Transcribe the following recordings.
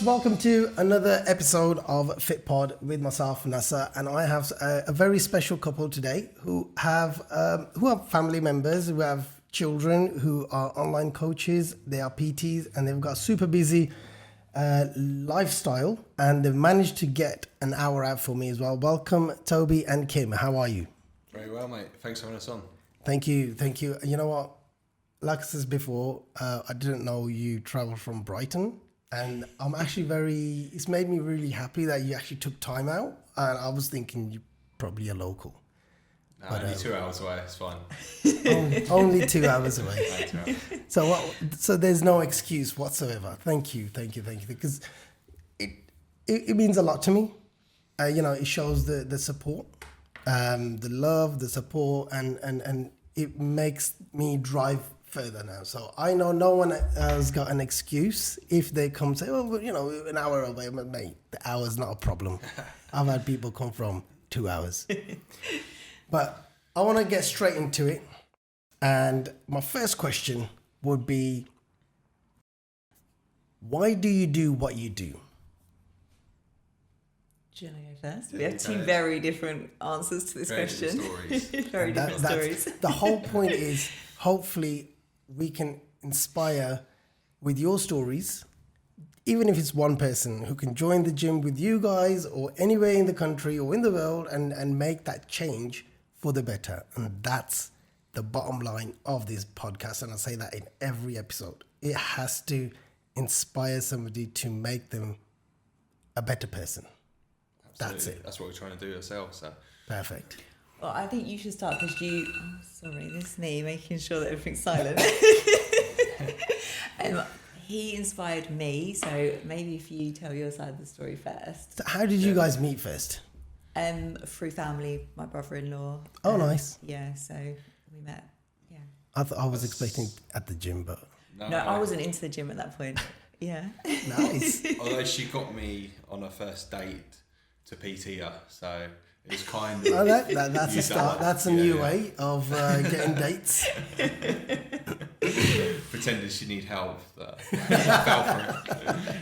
welcome to another episode of Fitpod with myself, Nasser, and I have a very special couple today who have family members, who have children, who are online coaches, they are PTs, and they've got a super busy lifestyle, and they've managed to get an hour out for me as well. Welcome, Toby and Kim. How are you? Very well, mate. Thanks for having us on. Thank you. You know what? Like I said before, I didn't know you traveled from Brighton. And I'm actually it's made me really happy that you actually took time out. And I was thinking you're probably a local. No, only 2 hours away, it's fine. only 2 hours away. No, 2 hours. So there's no excuse whatsoever. Thank you. Because it means a lot to me. It shows the support, the love, the support, and it makes me drive further now. So I know no one has got an excuse if they come say, oh, an hour away. Mate, the hour's not a problem. I've had people come from 2 hours. But I want to get straight into it. And my first question would be, why do you do what you do? Do you want to go first? We have two very different answers to this question. Very different stories. The whole point is, hopefully, we can inspire with your stories, even if it's one person who can join the gym with you guys or anywhere in the country or in the world and make that change for the better. And that's the bottom line of this podcast. And I say that in every episode. It has to inspire somebody to make them a better person. Absolutely. That's it. That's what we're trying to do ourselves. So. Perfect. Well, I think you should start because this is me making sure that everything's silent. He inspired me, so maybe if you tell your side of the story first. So how did you guys meet first? Through family, my brother-in-law. Oh, nice. Yeah, so we met. Yeah. I was expecting at the gym, but No, I wasn't into the gym at that point. Yeah. Nice. Although she got me on her first date to PT her, so it was kind of... Oh, that's a start. That's a new way of getting dates. Pretended she need help. Fell for it.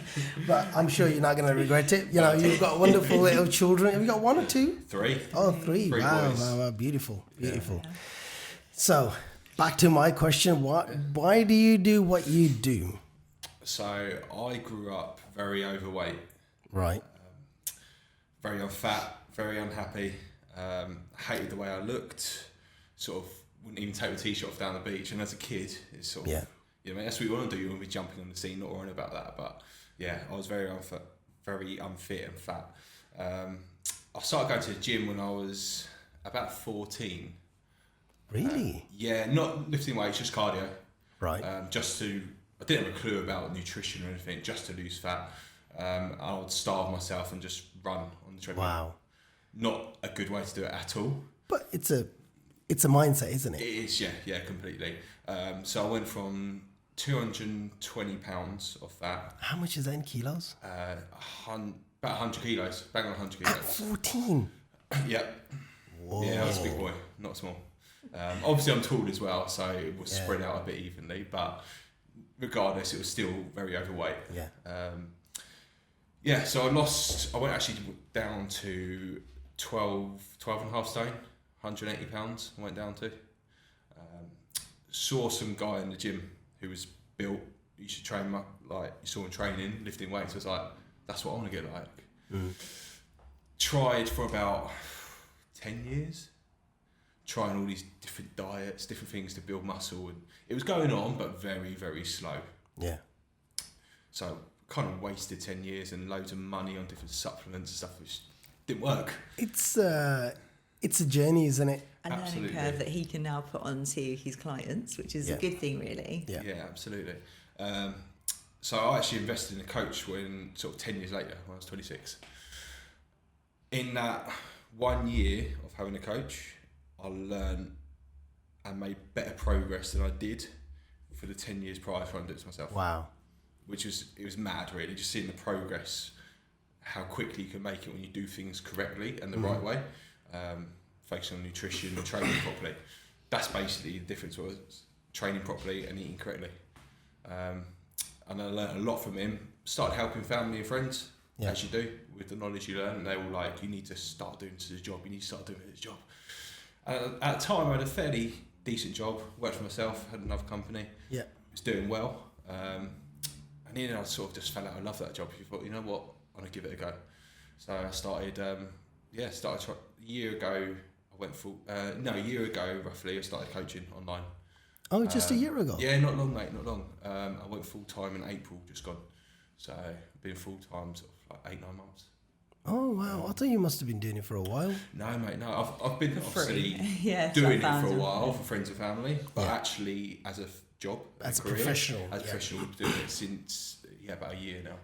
But I'm sure you're not going to regret it. You've got wonderful little children. Have you got one or two? 3. Oh, 3. Three Wow, boys. wow, beautiful. Yeah. So, back to my question. Why do you do what you do? So I grew up very overweight. Right. Very fat, very unhappy, hated the way I looked, sort of wouldn't even take the t-shirt off down the beach. And as a kid, it's sort of, that's what you want to do. You want to be jumping on the scene, not worrying about that. But yeah, I was very unfit and fat. I started going to the gym when I was about 14. Really? Not lifting weights, just cardio. Right. I didn't have a clue about nutrition or anything, just to lose fat. I would starve myself and just run on the treadmill. Wow. Not a good way to do it at all. But it's a mindset, isn't it? It is, yeah, completely. So I went from 220 pounds of that. How much is that in kilos? About 100 kilos, bang on 100 kilos. At 14? Yep. Whoa. Yeah, I was a big boy, not small. Obviously I'm tall as well, so it was spread out a bit evenly, but regardless, it was still very overweight. Yeah. So I went actually down to 12 and a half stone, 180 pounds I went down to. Saw some guy in the gym who was built, you should train him up, like you saw him training, lifting weights. I was like, that's what I want to get like. Tried for about 10 years, trying all these different diets, different things to build muscle, and it was going on, but very, very slow. Yeah. So kind of wasted 10 years and loads of money on different supplements and stuff, which didn't work. It's a journey, isn't it? A learning Absolutely. curve that he can now put onto his clients, which is a good thing, really. Yeah. Absolutely. So I actually invested in a coach when sort of 10 years later, when I was 26. In that 1 year of having a coach, I learned and made better progress than I did for the 10 years prior to trying to do it to myself. Wow. It was mad, really, just seeing the progress, how quickly you can make it when you do things correctly and the right way, focusing on nutrition and training properly. That's basically the difference, was training properly and eating correctly. And I learned a lot from him, started helping family and friends, as you do, with the knowledge you learn. And they were like, you need to start doing this as a job. You need to start doing it as a job. At the time, I had a fairly decent job. Worked for myself, had another company. Yeah. Was doing well. And then I sort of just fell out of love with that job. You thought, you know what, I'm going to give it a go. So I started, a year ago, a year ago roughly, I started coaching online. Oh, just a year ago? Yeah, not long, mate, not long. I went full-time in April, just gone. So I've been full-time sort of like 8-9 months. Oh, wow. I thought you must have been doing it for a while. No, mate, no. I've been obviously doing it for a while for friends and family, but actually as a job, as a career, professional. As a professional, doing it since, about a year now.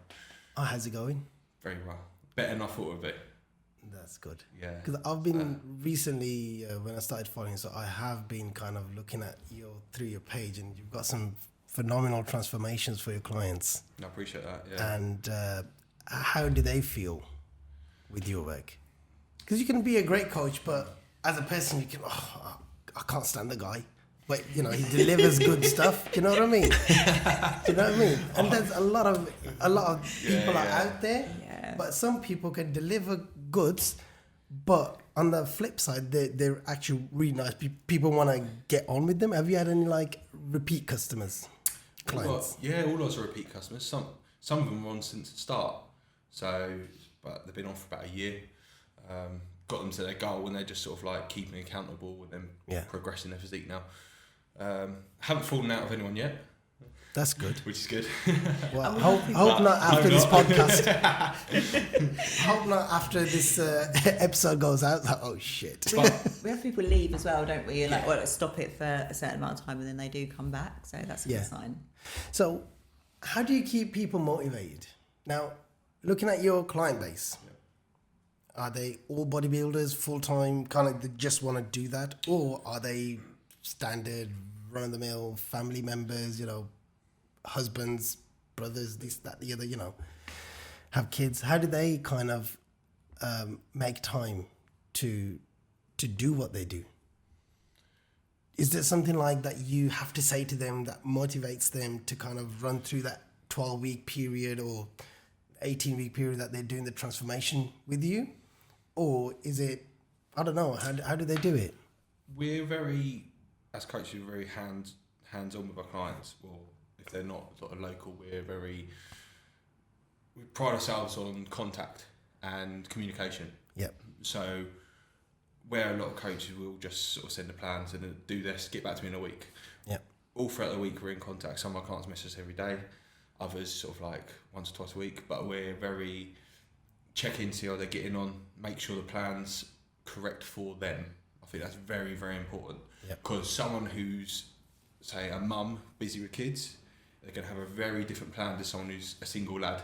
Oh, how's it going? Very well. Better than I thought it would be. That's good. Yeah. Because I've been recently, when I started following, so I have been kind of looking at through your page, and you've got some phenomenal transformations for your clients. I appreciate that, yeah. And how do they feel with your work? Because you can be a great coach, but as a person, you can, I can't stand the guy. But, he delivers good stuff. Do you know what I mean? And there's a lot of people are out there, but some people can deliver goods, but on the flip side, they're actually really nice. People want to get on with them. Have you had any repeat customers, clients? All ours are repeat customers. Some of them are on since the start. So, but they've been on for about a year. Got them to their goal, and they're just sort of keeping accountable with them progressing their physique now. Haven't fallen out of anyone yet. That's good. Which is good. Well, hope not after this podcast. Hope not after this episode goes out. Oh shit. We have people leave as well, don't we? Stop it for a certain amount of time, and then they do come back. So that's a good sign. So, how do you keep people motivated? Now, looking at your client base, are they all bodybuilders, full time, kind of they just want to do that, or are they standard, run of the mill family members? Husbands, brothers, this, that, the other, have kids. How do they kind of make time to do what they do? Is there something like that you have to say to them that motivates them to kind of run through that 12-week period or 18-week period that they're doing the transformation with you? Or is it, I don't know, how do they do it? We're as coaches, we're very hands-on with our clients. Well, if they're not sort of local, we pride ourselves on contact and communication. Yep. So where a lot of coaches will just sort of send the plans and do this, get back to me in a week. Yep. All throughout the week we're in contact. Some of our clients message us every day, others sort of once or twice a week, but we're very check in, see how they're getting on, make sure the plan's correct for them. I think that's very, very important. Because someone who's, say, a mum busy with kids, they're going to have a very different plan to someone who's a single lad,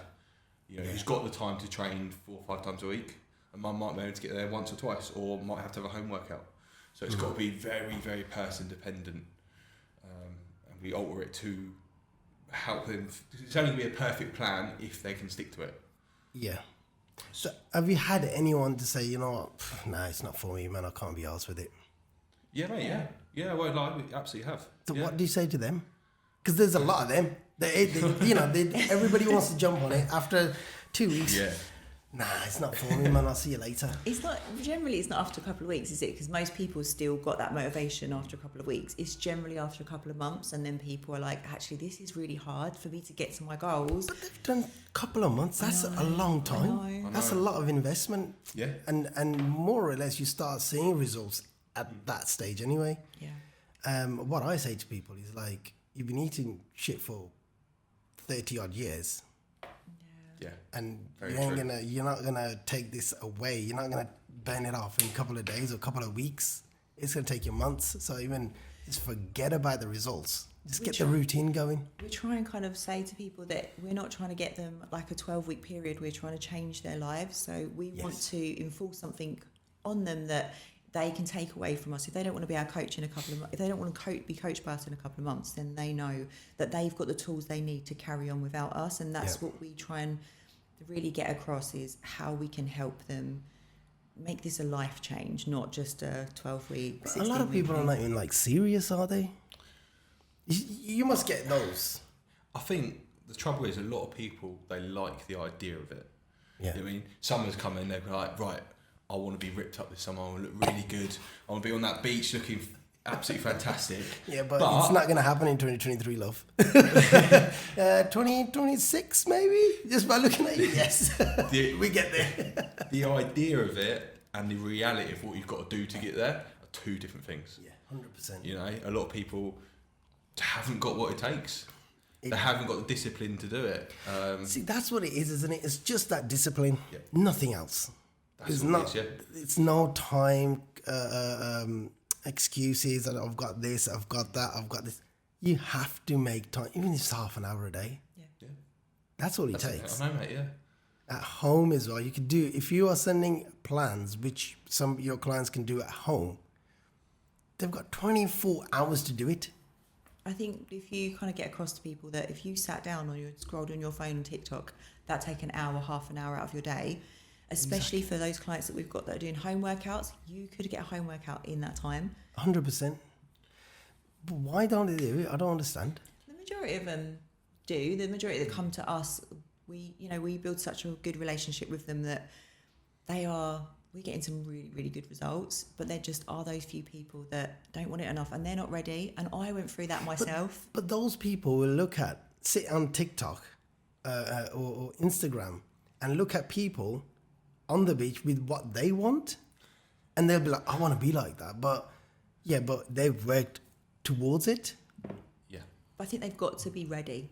who's got the time to train 4 or 5 times a week. And mum might be able to get there once or twice, or might have to have a home workout. So it's got to be very, very person dependent. And we alter it to help them. It's only going to be a perfect plan if they can stick to it. Yeah. So have you had anyone to say, nah, it's not for me, man, I can't be arsed with it? Yeah, mate, yeah, well, we absolutely have. So what do you say to them? Because there's a lot of them. Everybody wants to jump on it after 2 weeks. Yeah. Nah, it's not for me, man. I'll see you later. It's not after a couple of weeks, is it? Because most people still got that motivation after a couple of weeks. It's generally after a couple of months, and then people are like, actually, this is really hard for me to get to my goals. But they've done a couple of months. That's a long time. I know. That's a lot of investment. Yeah. And more or less, you start seeing results at that stage anyway. Yeah. What I say to people is you've been eating shit for 30 odd years. Yeah. And you're not gonna take this away. You're not gonna burn it off in a couple of days or a couple of weeks. It's gonna take you months. So even just forget about the results. Just get the routine going. We try and kind of say to people that we're not trying to get them a 12-week period. We're trying to change their lives. So we want to enforce something on them that they can take away from us. If they don't want to be our coach in a couple of months, if they don't want to be coached by us in a couple of months, then they know that they've got the tools they need to carry on without us. And that's what we try and really get across, is how we can help them make this a life change, not just a 12-week. A lot of people are not even serious, are they? You must get those. I think the trouble is, a lot of people, they like the idea of it. Yeah. You know what I mean, summer's coming, they're like, right, I want to be ripped up this summer. I want to look really good. I want to be on that beach looking absolutely fantastic. Yeah, but it's not going to happen in 2023, love. 2026 maybe? Just by looking at you, yes. We get there. The idea of it and the reality of what you've got to do to get there are two different things. Yeah, 100%. You know, a lot of people haven't got what it takes. They haven't got the discipline to do it. See, that's what it is, isn't it? It's just that discipline, nothing else. That's what it is, It's no time, excuses that I've got this, I've got that, I've got this. You have to make time, even if it's half an hour a day. Yeah. That's all it takes. I know, mate, yeah. At home as well, you can do, if you are sending plans, which some of your clients can do at home, they've got 24 hours to do it. I think if you kind of get across to people that if you sat down or you scrolled on your phone on TikTok, that'd take an hour, half an hour out of your day, especially for those clients that we've got that are doing home workouts. You could get a home workout in that time. 100%. But why don't they do it? I don't understand. The majority of them do. The majority that come to us, we build such a good relationship with them that we're getting some really, really good results, but there just are those few people that don't want it enough and they're not ready. And I went through that myself. But those people will sit on TikTok or Instagram and look at people on the beach with what they want, and they'll be like, I want to be like that. But they've worked towards it. Yeah. But I think they've got to be ready.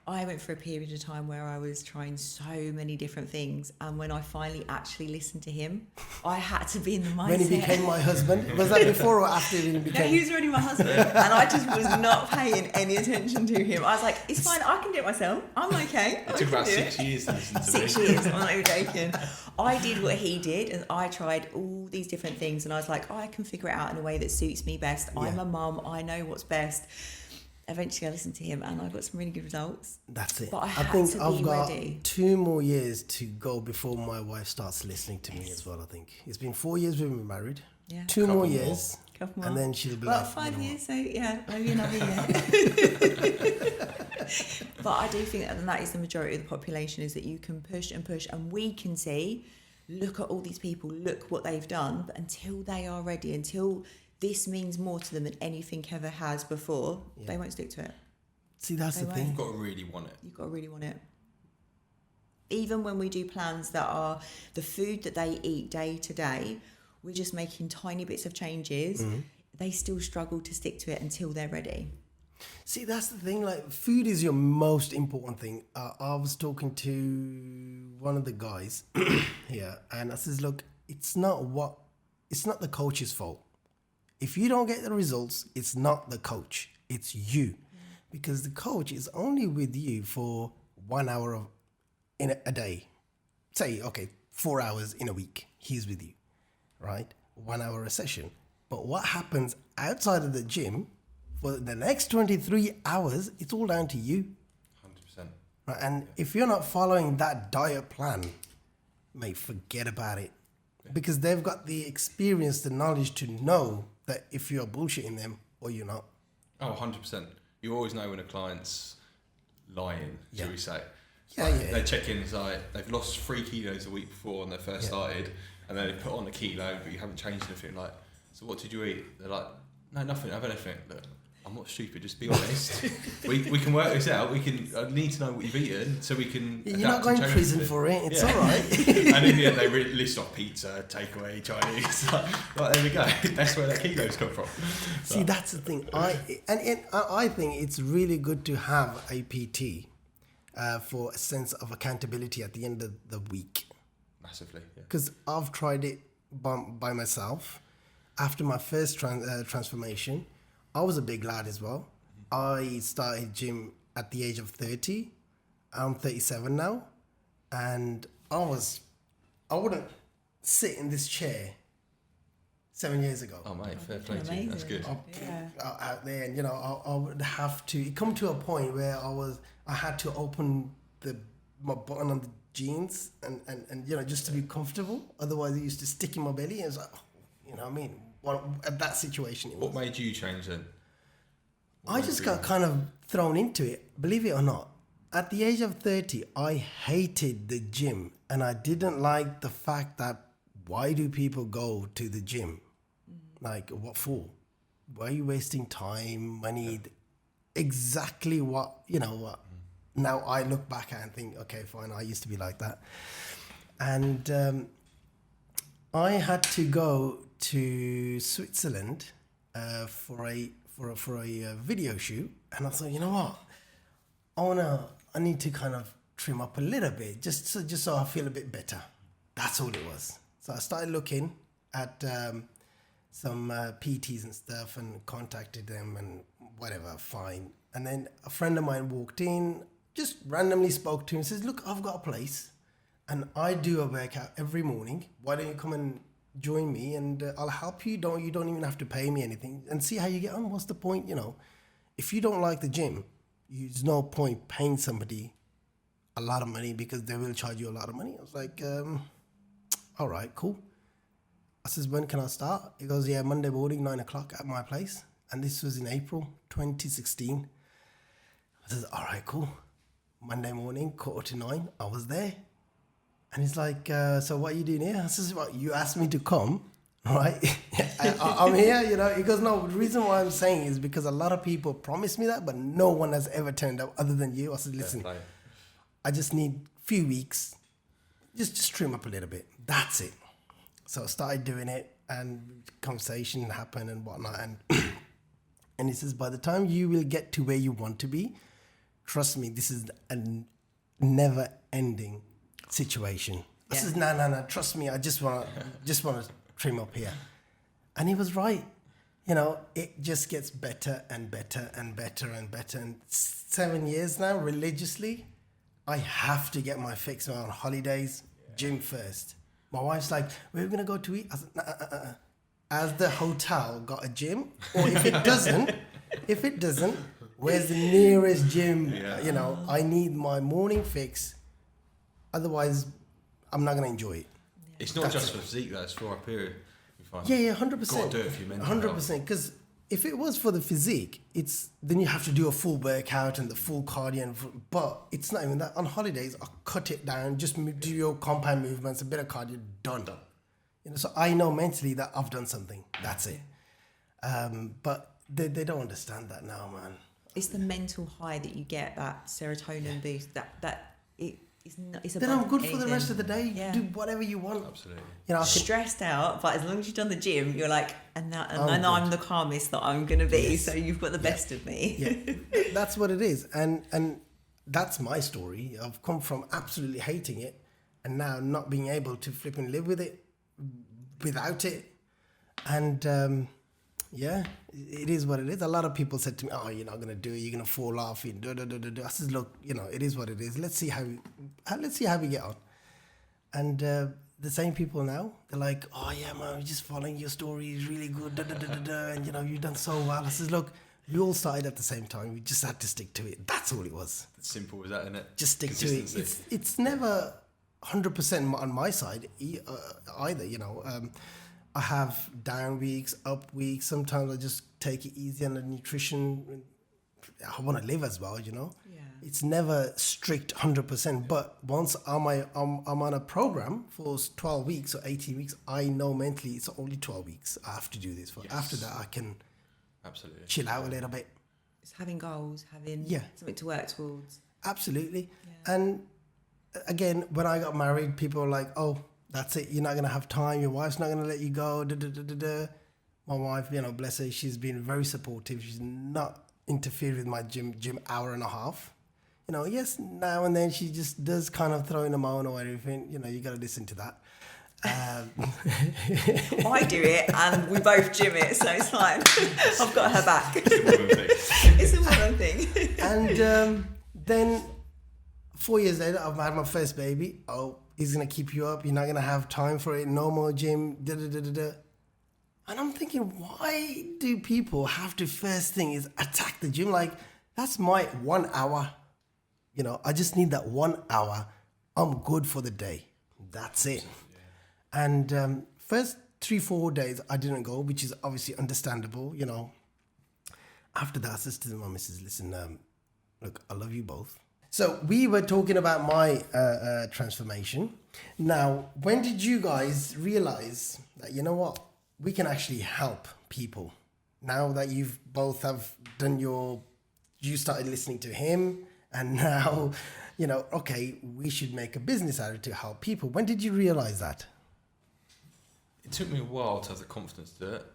I went through a period of time where I was trying so many different things, and when I finally actually listened to him, I had to be in the mindset. When he became my husband? Was that before or after he became? No, he was already my husband, and I just was not paying any attention to him. I was like, it's fine, I can do it myself. I'm okay. It took about 6 years to listen to me. 6 years, I'm not even joking. I did what he did, and I tried all these different things, and I was like, I can figure it out in a way that suits me best. Yeah. I'm a mum, I know what's best. Eventually I listened to him and I got some really good results. That's it. But I think to I've be got ready. 2 more years to go before my wife starts listening to me as well, I think. It's been 4 years we've been married. Yeah. 2 more years. Couple more. And then she'll be well, like... 5 years, so yeah, maybe another year. But I do think that is the majority of the population, is that you can push and push, and we can see, look at all these people, look what they've done, but until they are ready, until this means more to them than anything ever has before, they won't stick to it. See, that's the thing. You've got to really want it. You've got to really want it. Even when we do plans that are the food that they eat day to day, we're just making tiny bits of changes. Mm-hmm. They still struggle to stick to it until they're ready. See, that's the thing. Like, food is your most important thing. I was talking to one of the guys here, and I says, look, it's not the coach's fault. If you don't get the results, it's not the coach. It's you. Because the coach is only with you for 1 hour in a day. Say, 4 hours in a week, he's with you, right? 1 hour a session. But what happens outside of the gym for the next 23 hours, it's all down to you. 100%. Right? And if you're not following that diet plan, mate, forget about it. Yeah. Because they've got the experience, the knowledge to know that if you're bullshitting them or you're not. Oh, 100%. You always know when a client's lying, shall we say. They check in, it's like they've lost 3 kilos a week before when they first started, and then they put on a kilo, but you haven't changed anything. Like, so what did you eat? They're like, no, nothing, have anything. Look, I'm not stupid, just be honest. we can work this out. I need to know what you've eaten so we can. You're not going to prison for it, it's all right. And in the end, they list off pizza, takeaway, Chinese. Like, there we go. That's where that kilos come from. See, that's the thing. I think it's really good to have a PT for a sense of accountability at the end of the week. Massively, yeah. Because I've tried it by myself. After my first transformation, I was a big lad as well. I started gym at the age of 30. I'm 37 now. And I wouldn't sit in this chair 7 years ago. Oh, mate, fair play to you. That's good. Out there, and I would have to come to a point where I had to open my button on the jeans and just to be comfortable. Otherwise, it used to stick in my belly. And it was like, what I mean? At that situation, what made you change then? I just got kind of thrown into it, believe it or not. At the age of 30, I hated the gym, and I didn't like the fact that why do people go to the gym? Like, what for? Why are you wasting time, money? Exactly what, what. Now I look back and think, okay, fine, I used to be like that. And I had to go to Switzerland for a video shoot, and I thought, you know what, I need to kind of trim up a little bit, just so I feel a bit better. That's all it was. So I started looking at some PTs and stuff, and contacted them, and whatever, fine. And then a friend of mine walked in, just randomly spoke to him, says, look, I've got a place, and I do a workout every morning. Why don't you come and join me, and I'll help you. You don't even have to pay me anything, and see how you get on. What's the point, If you don't like the gym, there's no point paying somebody a lot of money, because they will charge you a lot of money. I was like, all right, cool. I says, when can I start? He goes, yeah, Monday morning, 9 o'clock at my place. And this was in April 2016. I says, all right, cool. Monday morning, 8:45, I was there. And he's like, so what are you doing here? I says, well, you asked me to come, right? I'm here, He goes, no, the reason why I'm saying is because a lot of people promised me that, but no one has ever turned up other than you. I said, listen, I just need a few weeks, just trim up a little bit. That's it. So I started doing it, and conversation happened and whatnot. And he says, by the time you will get to where you want to be, trust me, this is a never-ending situation. I says, no, trust me, I just want to trim up here. And he was right. It just gets better and better and better and better. And 7 years now, religiously, I have to get my fix on holidays, gym first. My wife's like, we're going to go to eat. I said, nah. Has the hotel got a gym? Or if it doesn't, where's the nearest gym? Yeah. I need my morning fix. Otherwise, I'm not going to enjoy it. It's not just for physique, though. It's for a period. Yeah, 100%. Got to do it for your mental 100%. Because if it was for the physique, then you have to do a full workout and the full cardio. But it's not even that. On holidays, I cut it down. Just do your compound movements, a bit of cardio, done. So I know mentally that I've done something. That's it. But they don't understand that now, man. It's the mental high that you get, that serotonin boost. It's then I'm good for the rest of the day. Yeah. Do whatever you want. Absolutely. Stressed out, but as long as you've done the gym, you're like, and I'm the calmest that I'm going to be. Yes. So you've got the best of me. Yeah. That's what it is. And that's my story. I've come from absolutely hating it, and now not being able to flip and live with it, without it. And it is what it is. A lot of people said to me, oh, you're not going to do it, you're going to fall off. I said, look, it is what it is. Let's see how we get on. And the same people now, they're like, oh yeah, man, we're just following your story, it's really good, and you've done so well. I said, look, we all started at the same time, we just had to stick to it. That's all it was. It's simple as that, isn't it? Just stick to it. It's never 100% on my side either, I have down weeks, up weeks. Sometimes I just take it easy on the nutrition. I want to live as well, Yeah. It's never strict 100%. But once I'm on a program for 12 weeks or 18 weeks, I know mentally it's only 12 weeks I have to do this for. Yes. After that, I can absolutely chill out a little bit. It's having goals, having something to work towards. Absolutely. Yeah. And again, when I got married, people were like, oh, that's it. You're not going to have time. Your wife's not going to let you go. My wife, bless her, she's been very supportive. She's not interfered with my gym hour and a half. Yes, now and then she just does kind of throw in a moan or everything. You got to listen to that. I do it and we both gym it, so it's fine. I've got her back. It's a woman thing. And then 4 years later, I've had my first baby. Oh, he's going to keep you up. You're not going to have time for it. No more gym. And I'm thinking, why do people have to first thing is attack the gym? Like, that's my 1 hour. I just need that 1 hour. I'm good for the day. That's it. Yeah. And first 3-4 days, I didn't go, which is obviously understandable, After that, I said to my missus, listen, look, I love you both. So we were talking about my transformation. Now, when did you guys realize that, you know what, we can actually help people? Now that you've both have done you started listening to him, and now, you know, okay, we should make a business out of it to help people. When did you realize that? It took me a while to have the confidence to do it.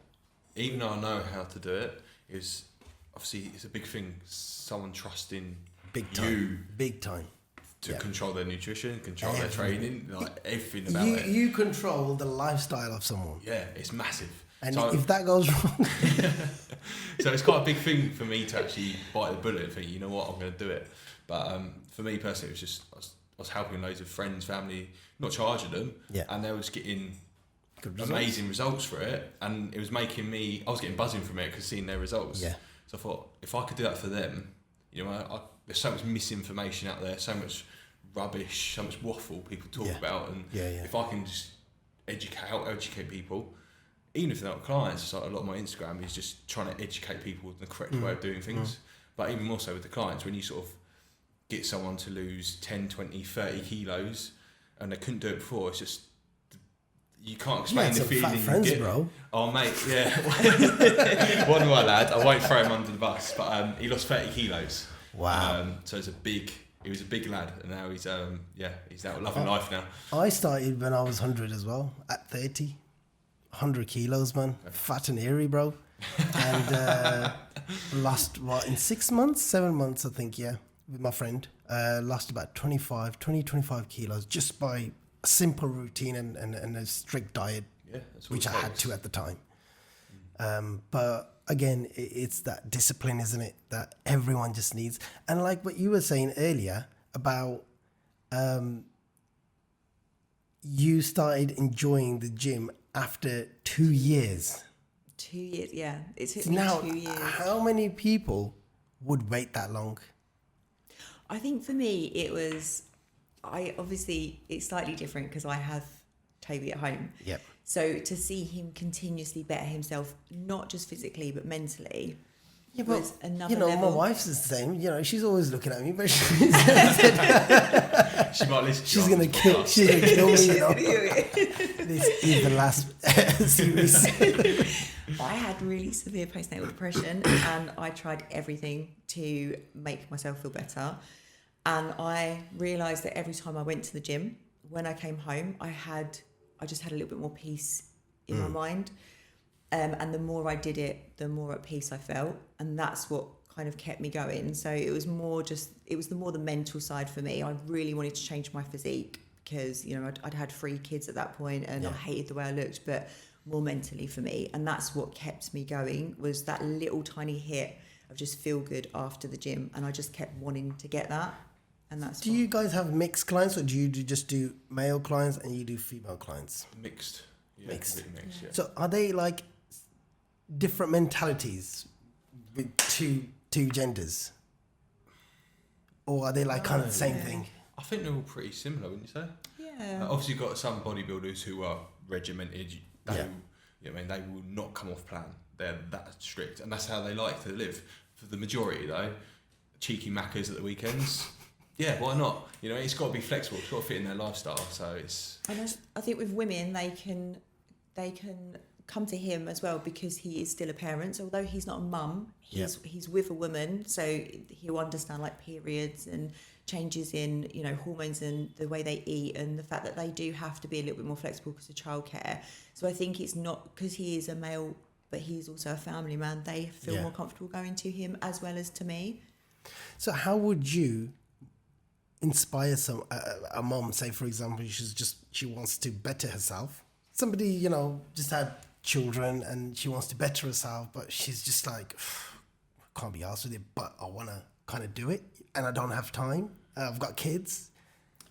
Even though I know how to do it, it's a big thing. Someone trusting Big time. To control their nutrition, control their training, like everything about it. You control the lifestyle of someone. Yeah, it's massive. And if that goes wrong... So it's quite a big thing for me to actually bite the bullet and think, you know what, I'm going to do it. But for me personally, it was just, I was helping loads of friends, family, not charging them, and they was getting amazing results for it, and it was making me, I was getting buzzing from it because seeing their results. Yeah. So I thought, if I could do that for them, you know, there's so much misinformation out there, so much rubbish, so much waffle people talk about, and if I can just help educate people, even if they're not clients, it's like a lot of my Instagram is just trying to educate people the correct way of doing things. But even more so with the clients, when you sort of get someone to lose 10, 20, 30 kilos and they couldn't do it before, it's just, you can't explain the feeling friends, you get. Bro. Oh mate, yeah. One of my lad, I won't throw him under the bus, but he lost 30 kilos. Wow. So he was a big lad, and now he's out loving life now. I started when I was 100 as well, at 30. 100 kilos, man. Fat and hairy, bro. And lost, in 7 months, I think, with my friend. Lost about 25 kilos just by a simple routine and a strict diet, which I had to at the time. But again, it's that discipline, isn't it, that everyone just needs. And like what you were saying earlier about you started enjoying the gym after 2 years. 2 years, yeah. It took me 2 years. How many people would wait that long? I think for me, it was, it's slightly different because I have Toby at home. Yep. So to see him continuously better himself, not just physically, but mentally, was another level. level. My wife's the same. You know, she's always looking at me, but she might listen. She's gonna kill me. You know? This is the last series. I had really severe postnatal depression, and I tried everything to make myself feel better. And I realised that every time I went to the gym, when I came home, I just had a little bit more peace in my mind. And the more I did it, the more at peace I felt. And that's what kind of kept me going. So it was more the mental side for me. I really wanted to change my physique because, you know, I'd had 3 kids at that point and I hated the way I looked, but more mentally for me. And that's what kept me going, was that little tiny hit of just feel good after the gym. And I just kept wanting to get that. And that's Do you guys have mixed clients, or do you just do male clients and you do female clients? Mixed. Yeah, mixed. Yeah. So are they like different mentalities with two genders, or are they like kind of the same thing? I think they're all pretty similar, wouldn't you say? Yeah. Obviously, you've got some bodybuilders who are regimented. They will not come off plan. They're that strict, and that's how they like to live. For the majority, though, cheeky maccas at the weekends. Yeah, why not? You know, it's got to be flexible. It's got to fit in their lifestyle. So it's. And I think with women, they can come to him as well because he is still a parent. So although he's not a mum, he's with a woman, so he'll understand like periods and changes in, you know, hormones and the way they eat, and the fact that they do have to be a little bit more flexible because of childcare. So I think it's not because he is a male, but he's also a family man. They feel more comfortable going to him as well as to me. So how would you inspire a mom, say for example, she wants to better herself? Somebody, you know, just had children and she wants to better herself, but she's just like, I can't be arsed with it, but I want to kind of do it and I don't have time. I've got kids.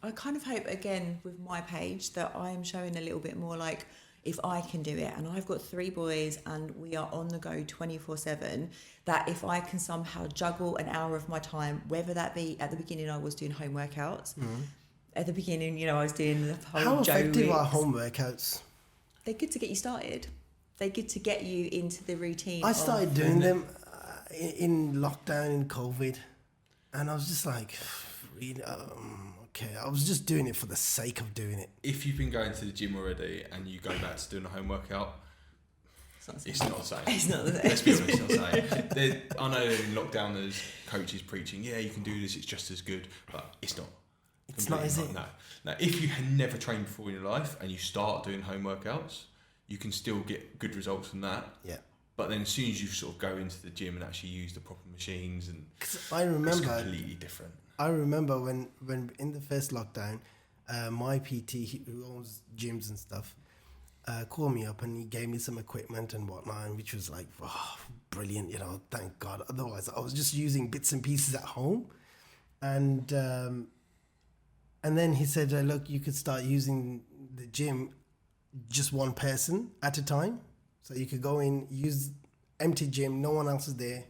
I kind of hope, again, with my page, that I am showing a little bit more like, if I can do it, and I've got 3 boys and we are on the go 24/7, that if I can somehow juggle an hour of my time, whether that be at the beginning I was doing home workouts, at the beginning, you know, I was doing the whole How Joe effective Wicks. are home workouts? They're good to get you started. They're good to get you into the routine. I started doing them in lockdown, in COVID, and I was just like, really, okay, I was just doing it for the sake of doing it. If you've been going to the gym already and you go back to doing a home workout, it's not the same. It's not the same. Let's be honest, it's not the same. I know in lockdown there's coaches preaching, yeah, you can do this, it's just as good, but it's not. It's not, is it? No. Now, if you had never trained before in your life and you start doing home workouts, you can still get good results from that. Yeah. But then as soon as you sort of go into the gym and actually use the proper machines, and I remember, it's completely different. I remember when in the first lockdown, my PT, who owns gyms and stuff, called me up and he gave me some equipment and whatnot, which was like, oh, brilliant, thank God. Otherwise, I was just using bits and pieces at home. And then he said, look, you could start using the gym just one person at a time. So you could go in, use empty gym, no one else is there,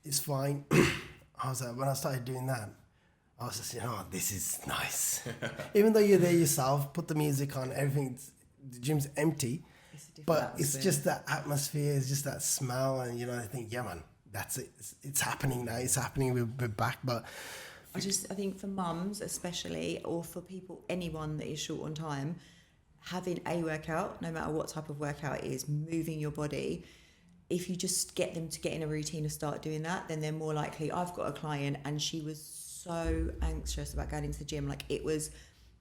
it's fine. I was like, when I started doing that, I was just, this is nice. Even though you're there yourself, put the music on, everything, the gym's empty, but it's just that atmosphere, it's just that smell, and I think, yeah, man, that's it. It's happening now. It's happening. We're back, but I think for mums especially, or for anyone that is short on time, having a workout, no matter what type of workout it is, moving your body, if you just get them to get in a routine and start doing that, then they're more likely. I've got a client and she was so anxious about going into the gym. Like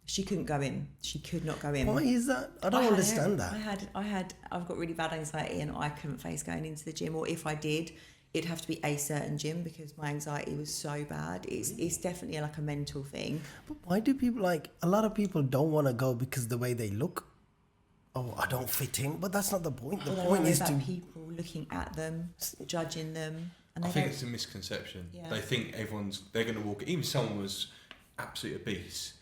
she couldn't go in. She could not go in. Why is that? I don't understand that. I've got really bad anxiety and I couldn't face going into the gym, or if I did, it'd have to be a certain gym because my anxiety was so bad. It's definitely like a mental thing. But why do people a lot of people don't want to go because the way they look? Oh, I don't fit in. But that's not the point. The point is to people looking at them, judging them. And I think it's a misconception. Yeah. They think they're going to walk in. Even if someone was absolutely obese,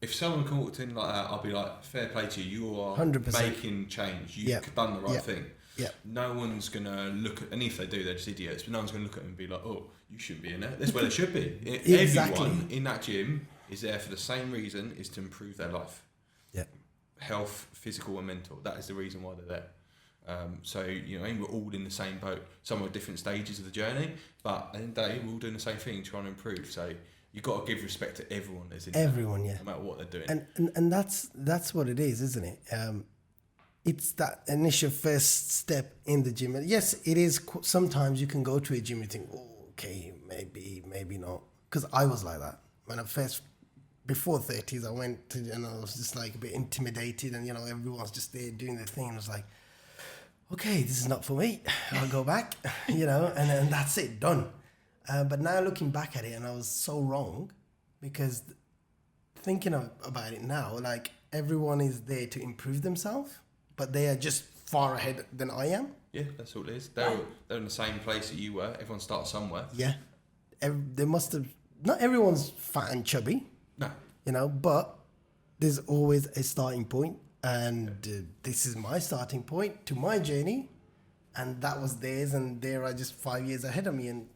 if someone walked in like that, I'll be like, fair play to you. You are 100%. Making change. You've done the right thing. Yeah. No one's going to look at, and if they do, they're just idiots, but no one's going to look at them and be like, oh, you shouldn't be in there. That's where they should be. Exactly. Everyone in that gym is there for the same reason, is to improve their life. Yeah. Health, physical and mental. That is the reason why they're there. So, we're all in the same boat. Some are different stages of the journey, but at the end of the day, we're all doing the same thing, trying to improve. So you've got to give respect to everyone that's in there. Everyone, yeah. No matter what they're doing. And that's what it is, isn't it? It's that initial first step in the gym. And yes, it is. Sometimes you can go to a gym and think, oh, okay, maybe not. Because I was like that. When I first, before 30s, I went to, and I was just like a bit intimidated, and, everyone's just there doing their thing. And I was like, okay, this is not for me. I'll go back, and then that's it, done. But now looking back at it, and I was so wrong, because thinking about it now, like everyone is there to improve themselves, but they are just far ahead than I am. Yeah, that's all it is. They're in the same place that you were. Everyone starts somewhere. Yeah. They must have... Not everyone's fat and chubby. No. But there's always a starting point. And this is my starting point to my journey. And that was theirs. And they are just 5 years ahead of me. And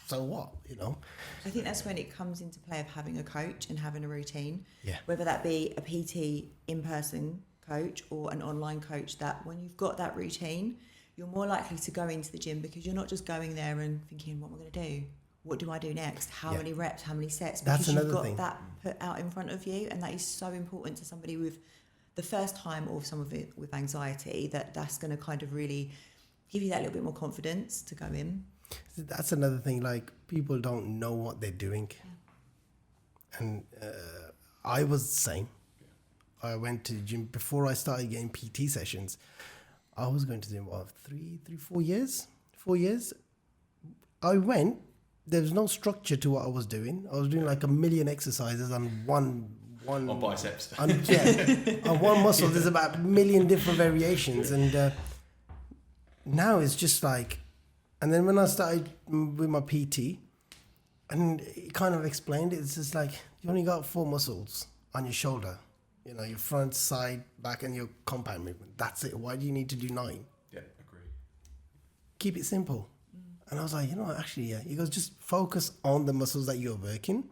so what, I think that's when it comes into play of having a coach and having a routine. Yeah. Whether that be a PT in-person coach or an online coach, that when you've got that routine, you're more likely to go into the gym because you're not just going there and thinking, what am I going to do? What do I do next? How many reps? How many sets? Because that's another you've got thing. that put out in front of you, and that is so important to somebody with the first time or someone with anxiety, that's going to kind of really give you that little bit more confidence to go in. That's another thing, like people don't know what they're doing. And I was the same. I went to the gym before I started getting PT sessions. I was going to the gym, 4 years? 4 years. I went, there was no structure to what I was doing. I was doing like a million exercises on one on biceps. On one muscle. There's about a million different variations. And now it's just like, and then when I started with my PT, and he kind of explained it, it's just like, you only got 4 muscles on your shoulder. Your front, side, back, and your compound movement. That's it. Why do you need to do 9? Yeah, agree. Keep it simple. And I was like, actually, yeah. He goes, just focus on the muscles that you're working,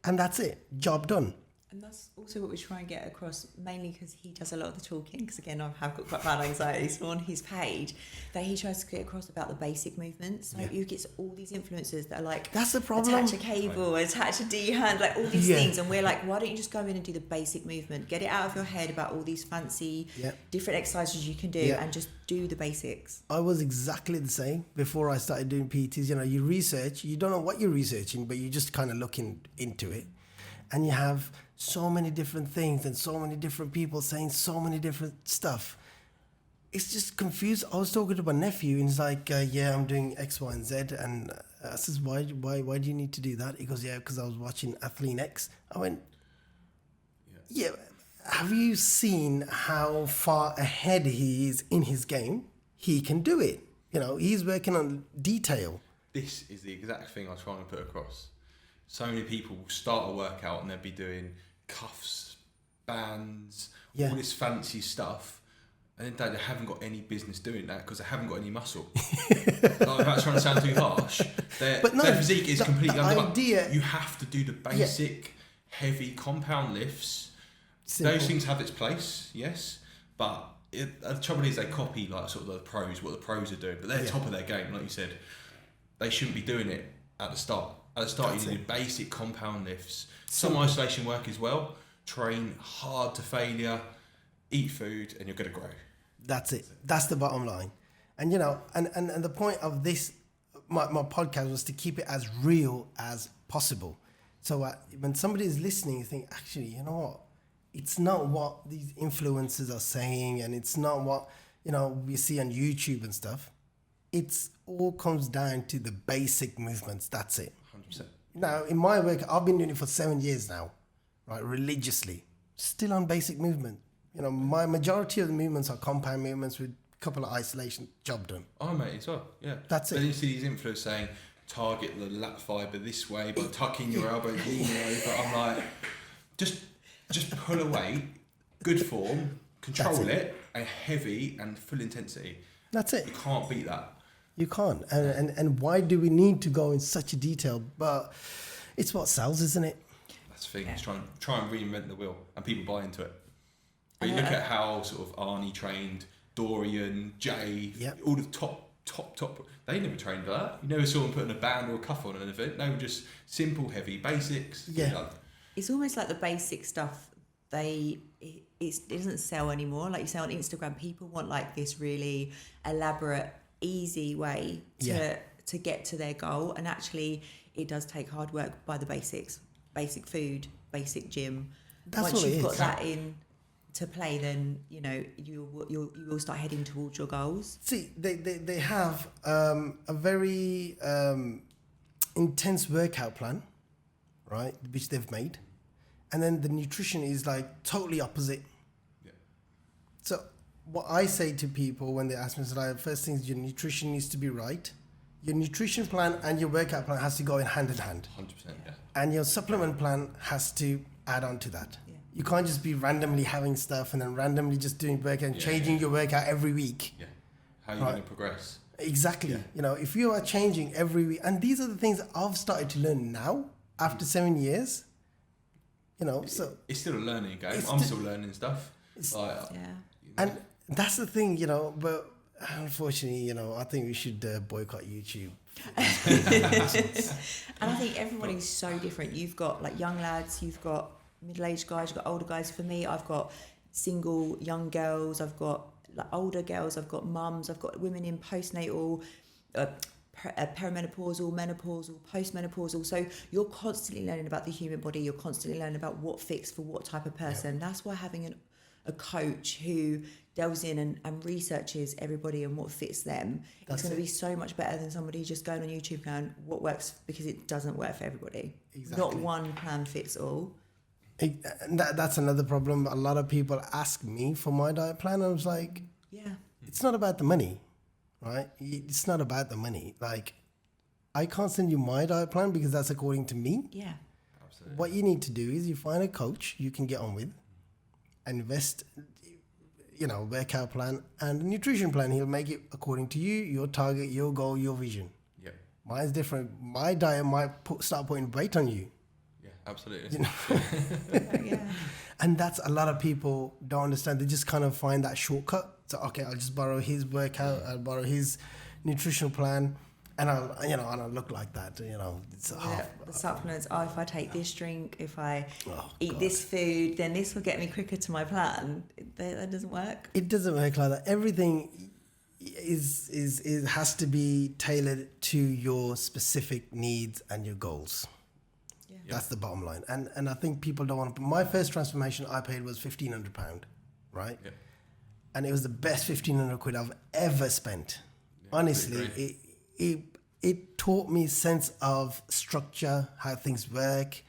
and that's it. Job done. And that's also what we try and get across, mainly because he does a lot of the talking, because again, I have got quite bad anxiety, so on his page, that he tries to get across about the basic movements. Like you get all these influencers that are like, that's the problem. Attach a cable, attach a D-hand, like all these things. And we're like, why don't you just go in and do the basic movement? Get it out of your head about all these fancy different exercises you can do and just do the basics. I was exactly the same before I started doing PTs. You know, you research, you don't know what you're researching, but you just kind of looking into it. And you have so many different things and so many different people saying so many different stuff. It's just confused. I was talking to my nephew and he's like, I'm doing X, Y, and Z. And I says, why do you need to do that? He goes, because I was watching Athlete X. I went, have you seen how far ahead he is in his game? He can do it. You know, he's working on detail. This is the exact thing I was trying to put across. So many people will start a workout and they'll be doing cuffs, bands, all this fancy stuff, and then they haven't got any business doing that because they haven't got any muscle. Like, without trying to sound too harsh, their physique is completely underdeveloped. You have to do the basic, heavy compound lifts. Simple. Those things have its place, yes, but the trouble is they copy like sort of the pros, what the pros are doing, but they're top of their game, like you said. They shouldn't be doing it at the start. At the start, you need basic compound lifts, some isolation work as well. Train hard to failure, eat food, and you're going to grow. That's it. That's the bottom line. And, you know, and the point of this, my podcast was to keep it as real as possible. So when somebody is listening, you think, actually, you know what? It's not what these influencers are saying, and it's not what, you know, we see on YouTube and stuff. It's all comes down to the basic movements. That's it. 100%. Now, in my work, I've been doing it for 7 years now, right? Religiously. Still on basic movement. You know, my majority of the movements are compound movements with a couple of isolation, job done. Oh, mate, as well, yeah. That's it. Then you see these influencers saying, target the lat fibre this way by tucking your elbow, leaning over. I'm like, just pull away, good form, control it, and heavy and full intensity. That's it. You can't beat that. You can't. And why do we need to go in such a detail? But it's what sells, isn't it? That's the thing. It's try and reinvent the wheel, and people buy into it. But you look at how sort of Arnie trained, Dorian, Jay, all the top. They never trained for that. You never saw them putting a band or a cuff on an event. They were just simple, heavy basics. Yeah. You know. It's almost like the basic stuff. It doesn't sell anymore. Like you say on Instagram, people want like this really elaborate, easy way to get to their goal, and actually it does take hard work by the basics, basic food, basic gym. That's once what you've it got is. that in to play, then you know you will start heading towards your goals. See, they have a very intense workout plan, right, which they've made, and then the nutrition is like totally opposite. So what I say to people when they ask me, first thing is your nutrition needs to be right. Your nutrition plan and your workout plan has to go in hand. 100%, yeah. And your supplement plan has to add on to that. Yeah. You can't just be randomly having stuff and then randomly just doing workout and changing your workout every week. Yeah. How are you going to progress? Exactly. Yeah. You know, if you are changing every week, and these are the things I've started to learn now after 7 years. You know, so it's still a learning game. I'm still learning stuff. And that's the thing, you know, but unfortunately, you know, I think we should boycott YouTube. And I think everybody's so different. You've got like young lads, you've got middle-aged guys, you've got older guys. For me, I've got single young girls, I've got like older girls, I've got mums, I've got women in postnatal, perimenopausal, menopausal, postmenopausal. So you're constantly learning about the human body. You're constantly learning about what fits for what type of person. Yeah. That's why having a coach who delves in and researches everybody and what fits them, it's going to be so much better than somebody just going on YouTube going, what works, because it doesn't work for everybody. Exactly. Not one plan fits all. That's another problem. A lot of people ask me for my diet plan. And I was like, it's not about the money, right? It's not about the money. Like, I can't send you my diet plan because that's according to me. Yeah. Absolutely. What you need to do is you find a coach you can get on with, invest, you know, workout plan and a nutrition plan. He'll make it according to you, your target, your goal, your vision. Yeah. Mine's different. My diet might start putting weight on you. Yeah. absolutely. You know? Yeah. And that's a lot of people don't understand. They just kind of find that shortcut. So, okay, I'll just borrow his workout, I'll borrow his nutritional plan, and I'll look like that. It's The supplements. Oh, if I take this drink, if I eat God. this food, then this will get me quicker to my plan. That doesn't work. It doesn't work like that. Everything is has to be tailored to your specific needs and your goals. Yeah. That's the bottom line. And I think people don't want to. My first transformation I paid was £1,500, right? Yeah. And it was the best 1,500 quid I've ever spent. Yeah, Honestly, it taught me sense of structure, how things work,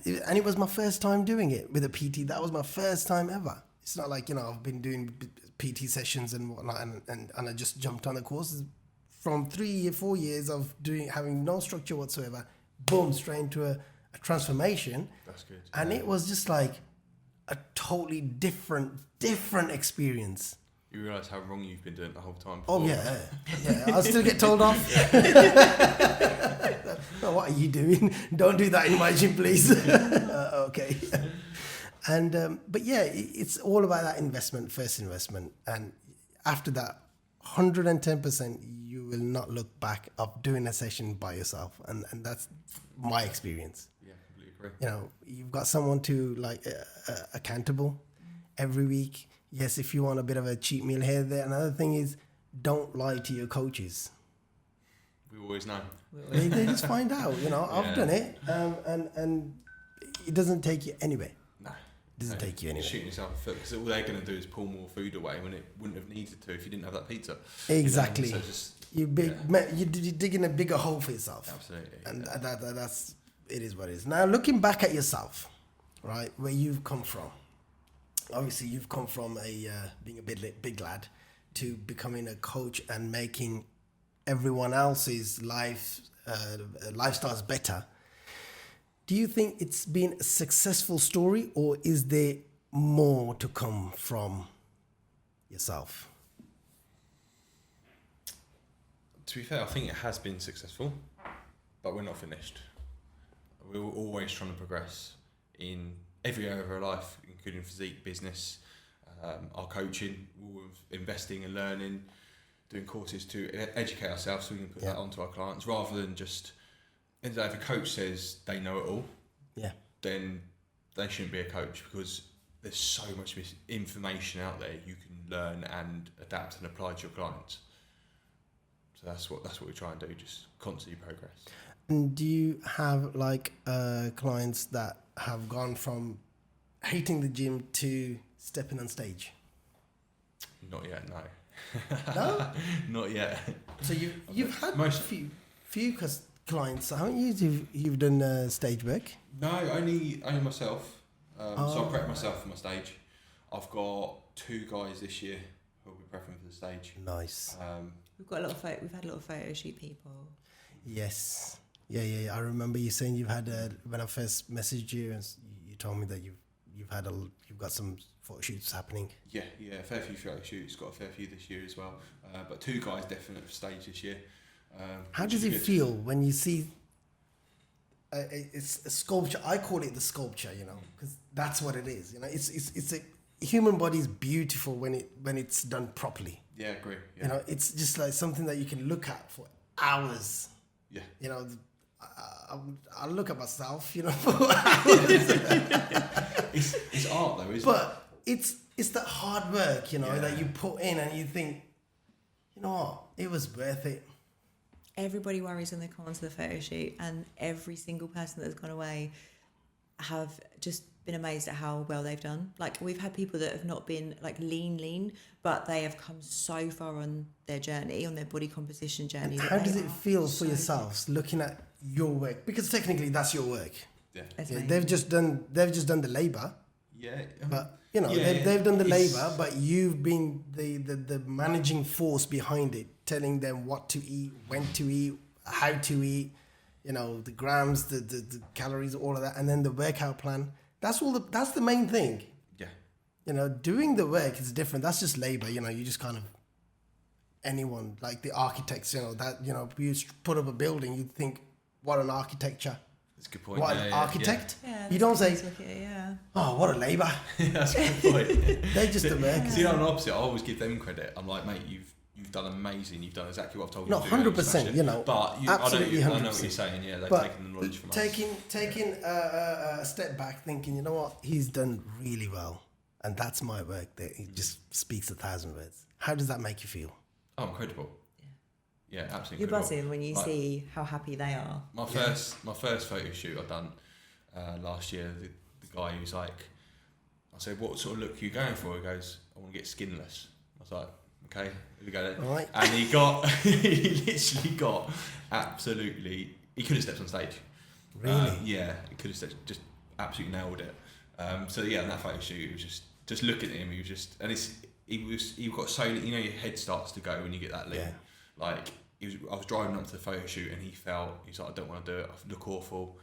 and it was my first time doing it with a PT. That was my first time ever. It's not like I've been doing PT sessions and whatnot, and I just jumped on the courses. From 4 years of having no structure whatsoever, boom, straight into a transformation. That's good. And it was just like a totally different experience. You realise how wrong you've been doing it the whole time. Oh before. yeah. I'll still get told off. Oh, what are you doing? Don't do that in my gym, please. Okay. And but yeah, it's all about that first investment, and after that, 110%, you will not look back of doing a session by yourself, and that's my experience. Yeah, completely agree. You've got someone to accountable every week. Yes, if you want a bit of a cheat meal here, there. Another thing is, don't lie to your coaches. We always know. They just find out. I've done it, and it doesn't take you anywhere. No. It doesn't take you anywhere. Shooting yourself in the foot, because all they're going to do is pull more food away when it wouldn't have needed to if you didn't have that pizza. Exactly. So just, You're digging a bigger hole for yourself. Absolutely. And that's it is what it is. Now, looking back at yourself, right, where you've come from. Obviously, you've come from being a big lad to becoming a coach and making everyone else's lifestyles better. Do you think it's been a successful story, or is there more to come from yourself? To be fair, I think it has been successful, but we're not finished. We're always trying to progress in every area of our life, including physique, business, our coaching, we're investing and learning, doing courses to educate ourselves so we can put that onto our clients, rather than just, if a coach says they know it all, then they shouldn't be a coach, because there's so much information out there you can learn and adapt and apply to your clients. So that's what we try and do, just constantly progress. And do you have clients that have gone from hating the gym to stepping on stage? Not yet, no. No? Not yet. So you've had a few clients, haven't you? You've done stage work? No, only myself. So I prep myself for my stage. I've got 2 guys this year who will be prepping for the stage. Nice. We've had a lot of photo shoot people. Yes. Yeah. I remember you saying you've had when I first messaged you, and you told me that you've got some photo shoots happening. Yeah, a fair few photo shoots. Got a fair few this year as well. But 2 guys definitely for stage this year. How does it feel when you see? It's a sculpture. I call it the sculpture, because that's what it is. It's a human body is beautiful when it's done properly. Yeah, I agree. Yeah. It's just like something that you can look at for hours. Yeah. I look at myself, for It's art though, isn't it? But it's that hard work, that you put in, and you think, you know what, it was worth it. Everybody worries when they come onto the photo shoot, and every single person that's gone away have just been amazed at how well they've done. Like, we've had people that have not been lean, but they have come so far on their journey, on their body composition journey. How does it feel for yourselves looking at your work? Because technically that's your work. Yeah. They've just done the labour. Yeah. But they've done the labour, but you've been the managing force behind it, telling them what to eat, when to eat, how to eat, the grams, the calories, all of that, and then the workout plan. That's the main thing. Yeah. Doing the work is different. That's just labour. You just kind of, anyone, like the architects, you put up a building, you'd think, what an architecture. That's a good point. What, an architect? Yeah, you don't say, yeah. oh, what a labour. That's a good point. They're just Americans. See, I'm the opposite. I always give them credit. I'm like, mate, you've done amazing. You've done exactly what I've told you to do. 100%, you know. But absolutely 100%. I know what you're saying. Yeah, they've taken the knowledge from us. Taking a step back, thinking, you know what, he's done really well, and that's my work. That he just speaks 1,000 words. How does that make you feel? Oh, incredible. Yeah, absolutely. You're buzzing when you see how happy they are. My first photo shoot I done last year. The guy who's like, I said, "What sort of look are you going for?" He goes, "I want to get skinless." I was like, "Okay, here we go then." All right. And he literally got absolutely. He could have stepped on stage. Really? Yeah, he could have just absolutely nailed it. So yeah, in that photo shoot, it was just looking at him. He was just, and he got so, you know, your head starts to go when you get that lean. Yeah. Like. I was driving up to the photo shoot and he's like, I don't want to do it, I look awful.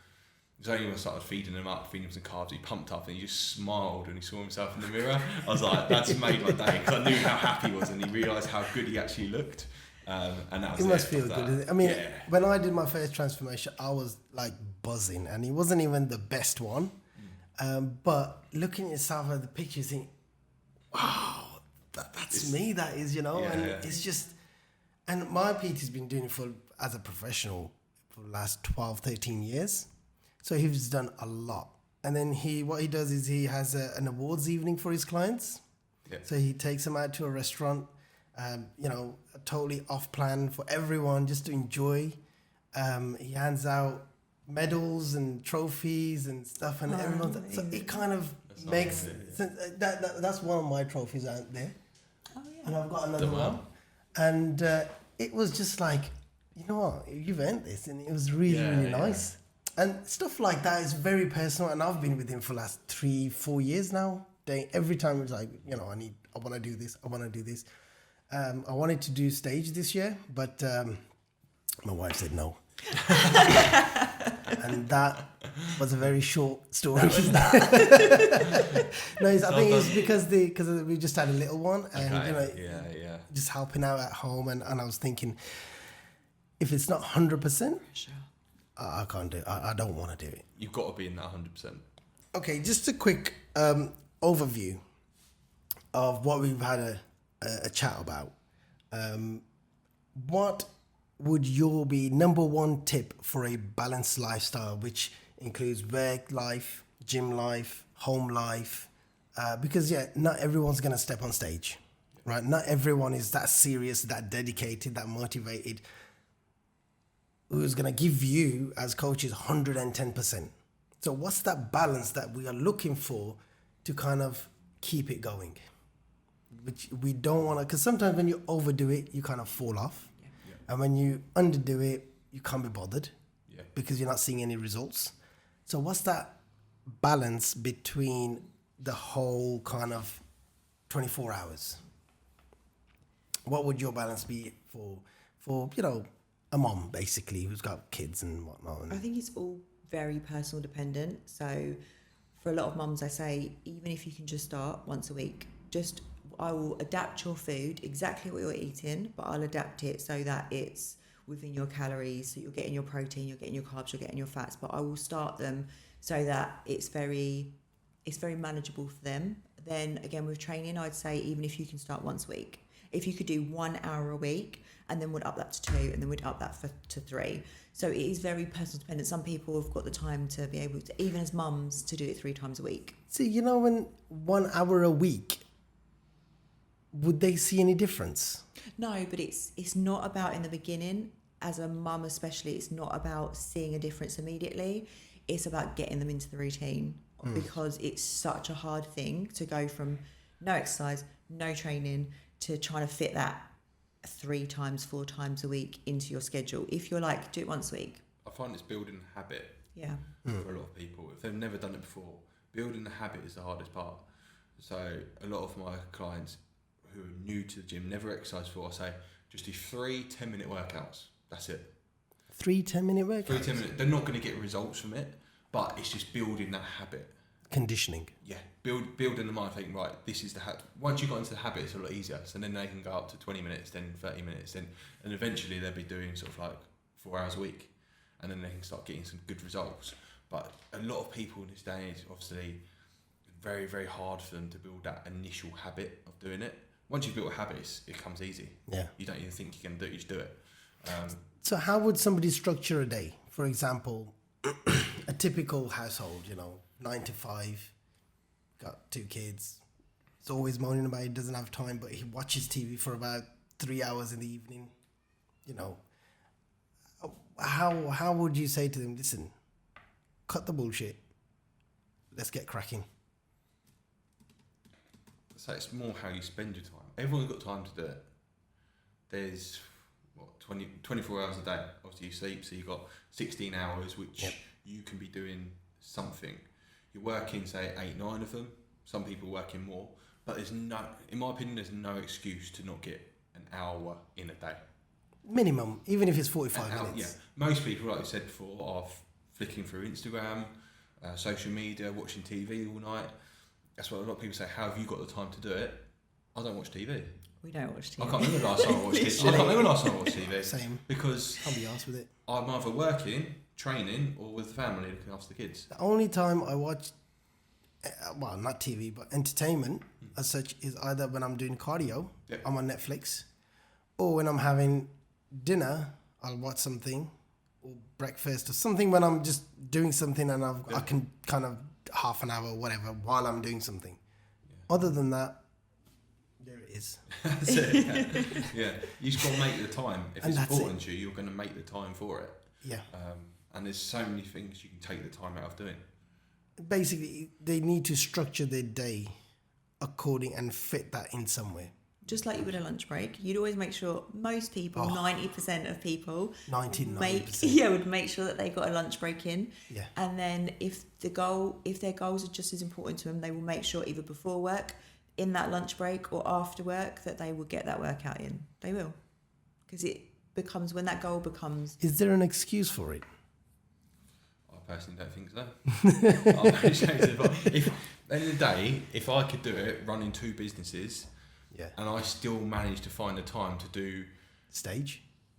It was only when I started feeding him some carbs, he pumped up and he just smiled when he saw himself in the mirror. I was like, that's made my day, because I knew how happy he was and he realised how good he actually looked. And that was it must feel good, isn't it? I mean, when I did my first transformation, I was like buzzing, and it wasn't even the best one. But looking at yourself at the picture, you think, wow, that's me, that is, you know, it's just... And my PT's been doing it as a professional for the last 12, 13 years. So he's done a lot. And then what he does is he has an awards evening for his clients. Yeah. So he takes them out to a restaurant, you know, totally off plan for everyone just to enjoy. He hands out medals and trophies and stuff, and everyone. So it kind of makes sense. That's one of my trophies out there. Oh, yeah. And I've got another one. And it was just like, you know what, you've earned this. And it was really, really nice. And stuff like that is very personal. And I've been with him for the last 3-4 years now. Every time it's like, you know, I want to do this. I want to do this. I wanted to do stage this year, but my wife said no. And that was a very short story. I think it's because we just had a little one, and you know, just helping out at home, and I was thinking, if it's not 100%, I can't do it. I don't want to do it. You've got to be in that 100%. Okay, just a quick overview of what we've had a chat about. What would your be number one tip for a balanced lifestyle, which includes work life, gym life, home life? Because not everyone's going to step on stage, right? Not everyone is that serious, that dedicated, that motivated, who's going to give you as coaches 110%. So what's that balance that we are looking for to kind of keep it going? Which we don't want to, because sometimes when you overdo it, you kind of fall off. And when you underdo it, you can't be bothered because you're not seeing any results. So what's that balance between the whole kind of 24 hours? What would your balance be for you know, a mom, basically, who's got kids and whatnot? I think it's all very personal dependent. So for a lot of mums, I say, even if you can just start once a week, I will adapt your food, exactly what you're eating, but I'll adapt it so that it's within your calories, so you're getting your protein, you're getting your carbs, you're getting your fats, but I will start them so that it's very manageable for them. Then again, with training, I'd say even if you can start once a week, if you could do 1 hour a week, and then we'd up that to 2, and then we'd up that to 3. So it is very personal dependent. Some people have got the time to be able to, even as mums, to do it 3 times a week. See, you know, when 1 hour a week, would they see any difference? No, but it's not about, in the beginning, as a mum especially, it's not about seeing a difference immediately. It's about getting them into the routine, because it's such a hard thing to go from no exercise, no training, to trying to fit that 3 times, 4 times a week into your schedule. If you're like, do it once a week. I find it's building a habit for a lot of people. If they've never done it before, building the habit is the hardest part. So a lot of my clients who are new to the gym, never exercised before, I say, just do 3 10-minute workouts. That's it. 3 10-minute workouts? 3 10 minutes. They're not going to get results from it, but it's just building that habit. Conditioning. Yeah. Building the mind, thinking, right, this is the habit. Once you got into the habit, it's a lot easier. So then they can go up to 20 minutes, then 30 minutes, and eventually they'll be doing sort of like 4 hours a week. And then they can start getting some good results. But a lot of people in this day and age, obviously, very, very hard for them to build that initial habit of doing it. Once you've built a habit, it comes easy. Yeah. You don't even think you're going to do it, you just do it. So how would somebody structure a day? For example, a typical household, 9 to 5, got 2 kids. He's always moaning about he doesn't have time, but he watches TV for about 3 hours in the evening. How would you say to them, listen, cut the bullshit, let's get cracking? So it's more how you spend your time. Everyone's got time to do it. There's 24 hours a day. Obviously you sleep, so you've got 16 hours which you can be doing something. You're working, say, 8, 9 of them. Some people working more, but in my opinion, there's no excuse to not get an hour in a day. Minimum, even if it's 45 minutes. Yeah, most people, like I said before, are flicking through Instagram, social media, watching TV all night. That's what a lot of people say. How have you got the time to do it? I don't watch TV. We don't watch TV. I can't remember the last time I watched TV. I can't remember the last time I watched TV. Same. Because I'll be honest with it. I'm either working, training, or with the family looking after the kids. The only time I watch, well, not TV, but entertainment as such is either when I'm doing cardio, I'm on Netflix, or when I'm having dinner, I'll watch something, or breakfast, or something when I'm just doing something and I can kind of half an hour or whatever while I'm doing something. Yeah. Other than that, there it is. That's it, yeah. You just got to make the time. If it's important to you, you're going to make the time for it. Yeah. And there's so many things you can take the time out of doing. Basically, they need to structure their day according and fit that in somewhere. Just like you would a lunch break, you'd always make sure most people, 90% of people, 99%, would make sure that they got a lunch break in. Yeah. And then if their goals are just as important to them, they will make sure either before work, in that lunch break, or after work that they will get that workout in. They will, because it becomes when that goal becomes. Is there an excuse for it? I personally don't think so. I appreciate it, but at the end of the day, if I could do it running 2 businesses. Yeah. And I still managed to find the time to do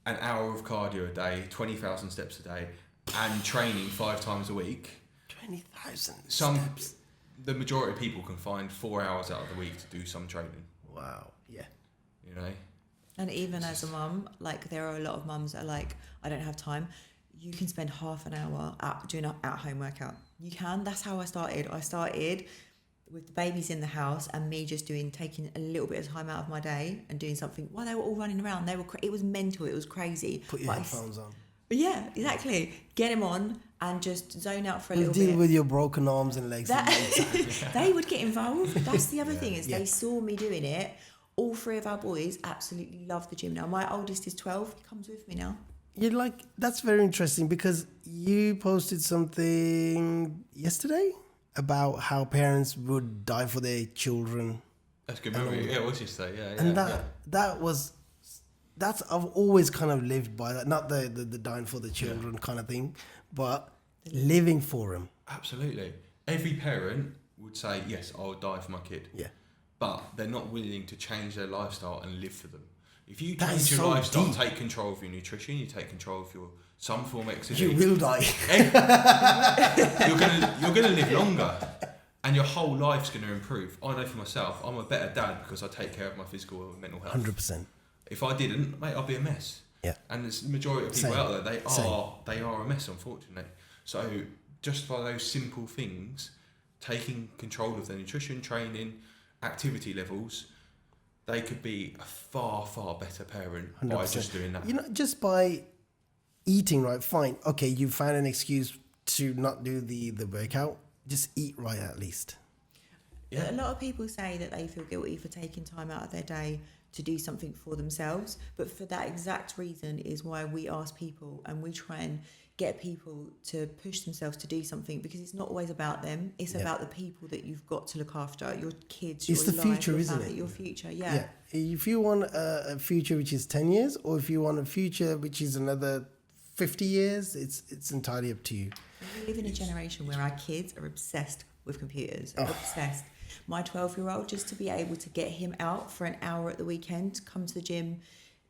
an hour of cardio a day, 20,000 steps a day, and training 5 times a week. 20,000 steps. The majority of people can find 4 hours out of the week to do some training. Wow. Yeah. And even as a mum, like there are a lot of mums that are like, I don't have time. You can spend half an hour doing an at-home workout. You can. That's how I started. I started with the babies in the house and me just taking a little bit of time out of my day and doing something while they were all running around. It was mental. It was crazy. Put your headphones on. Yeah, exactly. Get them on and just zone out for a little bit. Deal with your broken arms and legs. They would get involved. That's the other thing is they saw me doing it. All 3 of our boys absolutely love the gym now. My oldest is 12. He comes with me now. That's very interesting because you posted something yesterday about how parents would die for their children. That's a good memory. Yeah, what did you say? Yeah. And that's I've always kind of lived by that. Not the dying for the children kind of thing, but living for them. Absolutely. Every parent would say, yes, I'll die for my kid. Yeah. But they're not willing to change their lifestyle and live for them. If you change your lifestyle, take control of your nutrition, you take control of your some form of exercise. You will die. You're gonna live longer, and your whole life's gonna improve. I know for myself, I'm a better dad because I take care of my physical and mental health. 100%. If I didn't, mate, I'd be a mess. Yeah. And there's the majority of people out there, they are a mess, unfortunately. So just by those simple things, taking control of their nutrition, training, activity levels, they could be a far, far better parent 100%. By just doing that. Just by eating right, fine. Okay, you found an excuse to not do the workout. Just eat right at least. Yeah. A lot of people say that they feel guilty for taking time out of their day to do something for themselves, but for that exact reason is why we ask people and we try and get people to push themselves to do something, because it's not always about them. It's about the people that you've got to look after, your kids, your life, the future, your isn't family, it? your future, yeah. If you want a future which is 10 years, or if you want a future which is another 50 years, it's entirely up to you. We live in a generation where our kids are obsessed with computers, obsessed. My 12-year-old, just to be able to get him out for an hour at the weekend, come to the gym.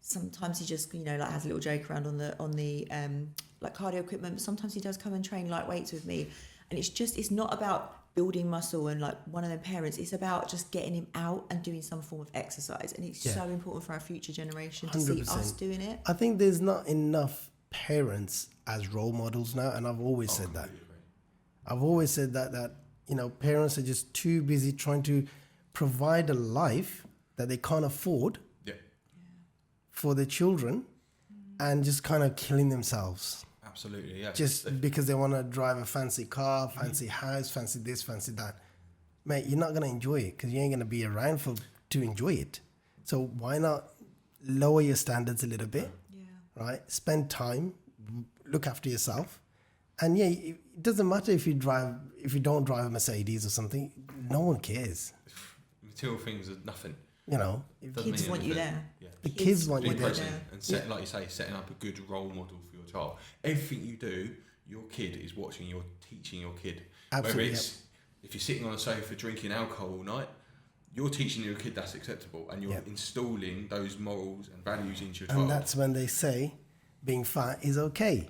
Sometimes he just, has a little joke around on the like cardio equipment, but sometimes he does come and train light weights with me. And it's not about building muscle and like one of them parents. It's about just getting him out and doing some form of exercise. And it's so important for our future generation to 100%. See us doing it. I think there's not enough parents as role models now. And I've always said that. I've always said that, you know, parents are just too busy trying to provide a life that they can't afford for their children and just kind of killing themselves. Absolutely, yeah. Just because they want to drive a fancy car, fancy house, fancy this, fancy that. Mate, you're not going to enjoy it because you ain't going to be around to enjoy it. So why not lower your standards a little bit, right? Spend time, look after yourself. And yeah, it doesn't matter if you don't drive a Mercedes or something. No one cares. Material things are nothing. You know, kids want you there. Yeah. The kids want you there. And like you say, setting up a good role model for your child. Everything you do, your kid is watching. You're teaching your kid. Absolutely. Whether it's if you're sitting on a sofa drinking alcohol all night, you're teaching your kid that's acceptable, and you're installing those morals and values into your child. And that's when they say being fat is okay.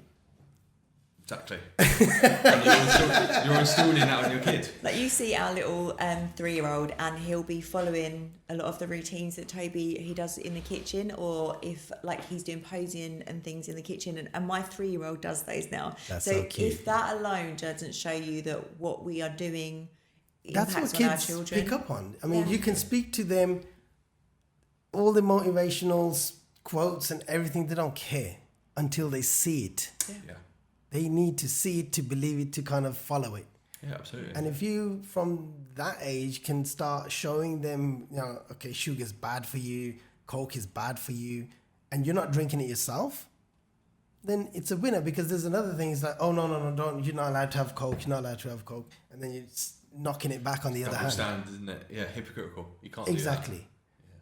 Exactly. And you're installing that on your kid. Like you see our little 3-year-old, and he'll be following a lot of the routines that he does in the kitchen, or if like he's doing posing and things in the kitchen, and my 3-year-old does those now. That's so cute. If that alone doesn't show you that what we are doing that's impacts what on our kids children, pick up on. I mean, you can speak to them, all the motivational quotes and everything, they don't care until they see it. Yeah. They need to see it to believe it, to kind of follow it. Yeah, absolutely. And if you, from that age, can start showing them, you know, okay, sugar's bad for you, Coke is bad for you, and you're not drinking it yourself, then it's a winner. Because there's another thing, it's like, oh, no, don't, you're not allowed to have Coke, you're not allowed to have Coke. And then you're knocking it back on the other hand. Stand, isn't it? Yeah, hypocritical. You can't exactly.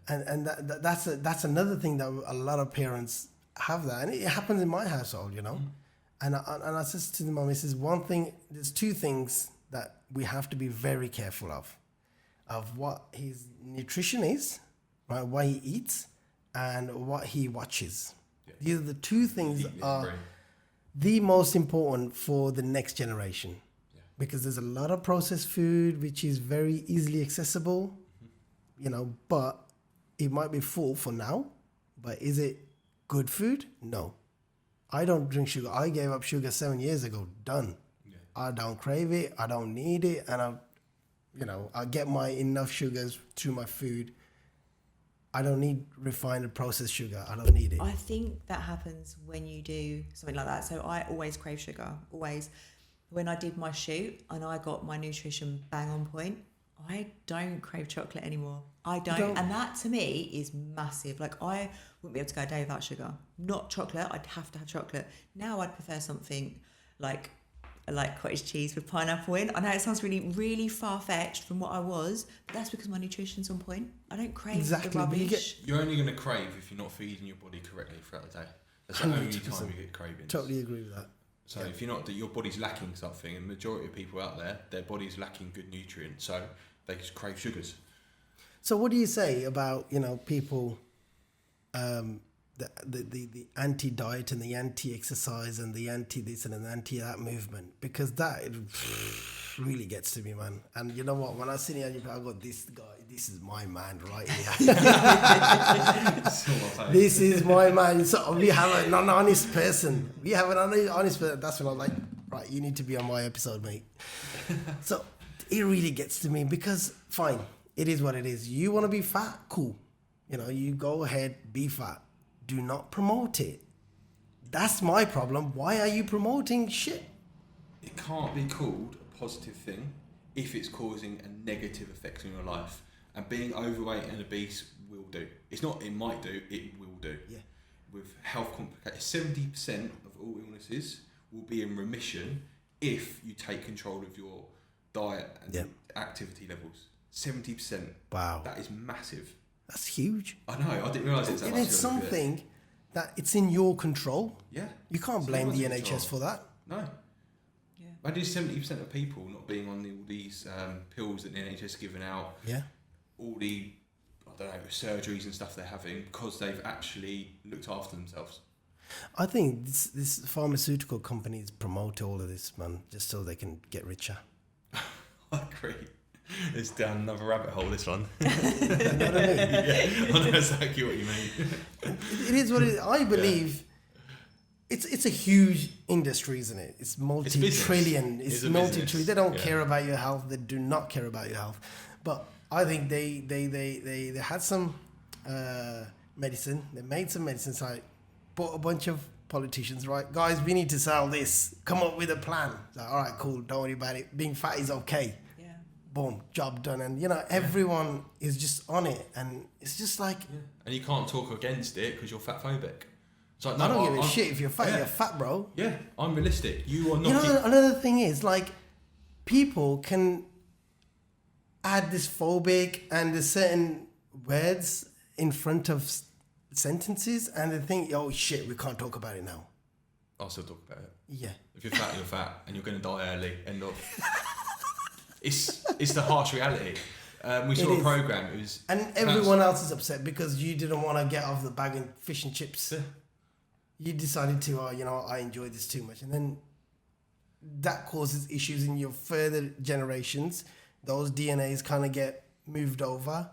do that. And that's another thing that a lot of parents have that. And it happens in my household, you know. And I said to the mom, there's two things that we have to be very careful of what his nutrition is, right? What he eats and what he watches. Yeah. These are the two things that are the most important for the next generation. Yeah. Because there's a lot of processed food which is very easily accessible, you know, but it might be full for now, but is it good food? No. I don't drink sugar. I gave up sugar 7 years ago. Done. Yeah. I don't crave it. I don't need it. And I get my enough sugars through my food. I don't need refined and processed sugar. I don't need it. I think that happens when you do something like that. So I always crave sugar. Always. When I did my shoot and I got my nutrition bang on point, I don't crave chocolate anymore. I don't. And that to me is massive. Like I wouldn't be able to go a day without sugar. Not chocolate. I'd have to have chocolate. Now I'd prefer something like cottage cheese with pineapple in. I know it sounds really, really far-fetched from what I was, but that's because my nutrition's on point. I don't crave the rubbish. You're only going to crave if you're not feeding your body correctly throughout the day. That's the only time you get cravings. Totally agree with that. So if you're not, your body's lacking something, and the majority of people out there, their body's lacking good nutrients, so they just crave sugars. So what do you say about, you know, people, the anti-diet and the anti-exercise and the anti-this and the anti-that movement? Because that really gets to me, man. And you know what? When I sit here, I go, this guy, this is my man right here. This is my man. So we have an honest person. We have an honest person. That's when I'm like, right, you need to be on my episode, mate. So it really gets to me because, fine, it is what it is. You want to be fat? Cool. You know, you go ahead, be fat. Do not promote it. That's my problem. Why are you promoting shit? It can't be called a positive thing if it's causing a negative effect on your life. And being overweight and obese will do. It's not, it might do, it will do. Yeah. With health complications, 70% of all illnesses will be in remission if you take control of your diet and activity levels. 70%. Wow. That is massive. That's huge. I know, I didn't realise it's that much. It's something that it's in your control. Yeah. You can't blame the NHS for that. No. Yeah. Imagine 70% of people not being on all these pills that the NHS are giving out. Yeah. All the, surgeries and stuff they're having because they've actually looked after themselves. I think this pharmaceutical companies promote all of this, man, just so they can get richer. I agree. It's down another rabbit hole, this one. You know what I mean? Yeah, I know exactly what you mean. It is what it is. I believe it's a huge industry, isn't it? It's multi-trillion. It's multi-trillion. They don't care about your health. They do not care about your health. But I think they had some medicine. They made some medicine. So I bought a bunch of politicians, right? Guys, we need to sell this. Come up with a plan. So, all right, cool. Don't worry about it. Being fat is okay. Boom, job done. And everyone is just on it, and it's just like and you can't talk against it because you're fat phobic. It's like, no, I don't give a shit if you're fat. You're fat, bro. Yeah, I'm realistic. You are not. Another thing is, like, people can add this phobic and there's certain words in front of sentences, and they think, oh shit, we can't talk about it now. I'll still talk about it. Yeah. If you're fat, you're fat, and you're going to die early. End of. It's the harsh reality. We saw a program. It was, and everyone else is upset because you didn't want to get off the bag and fish and chips. Yeah. You decided to, I enjoy this too much, and then that causes issues in your further generations. Those DNAs kind of get moved over,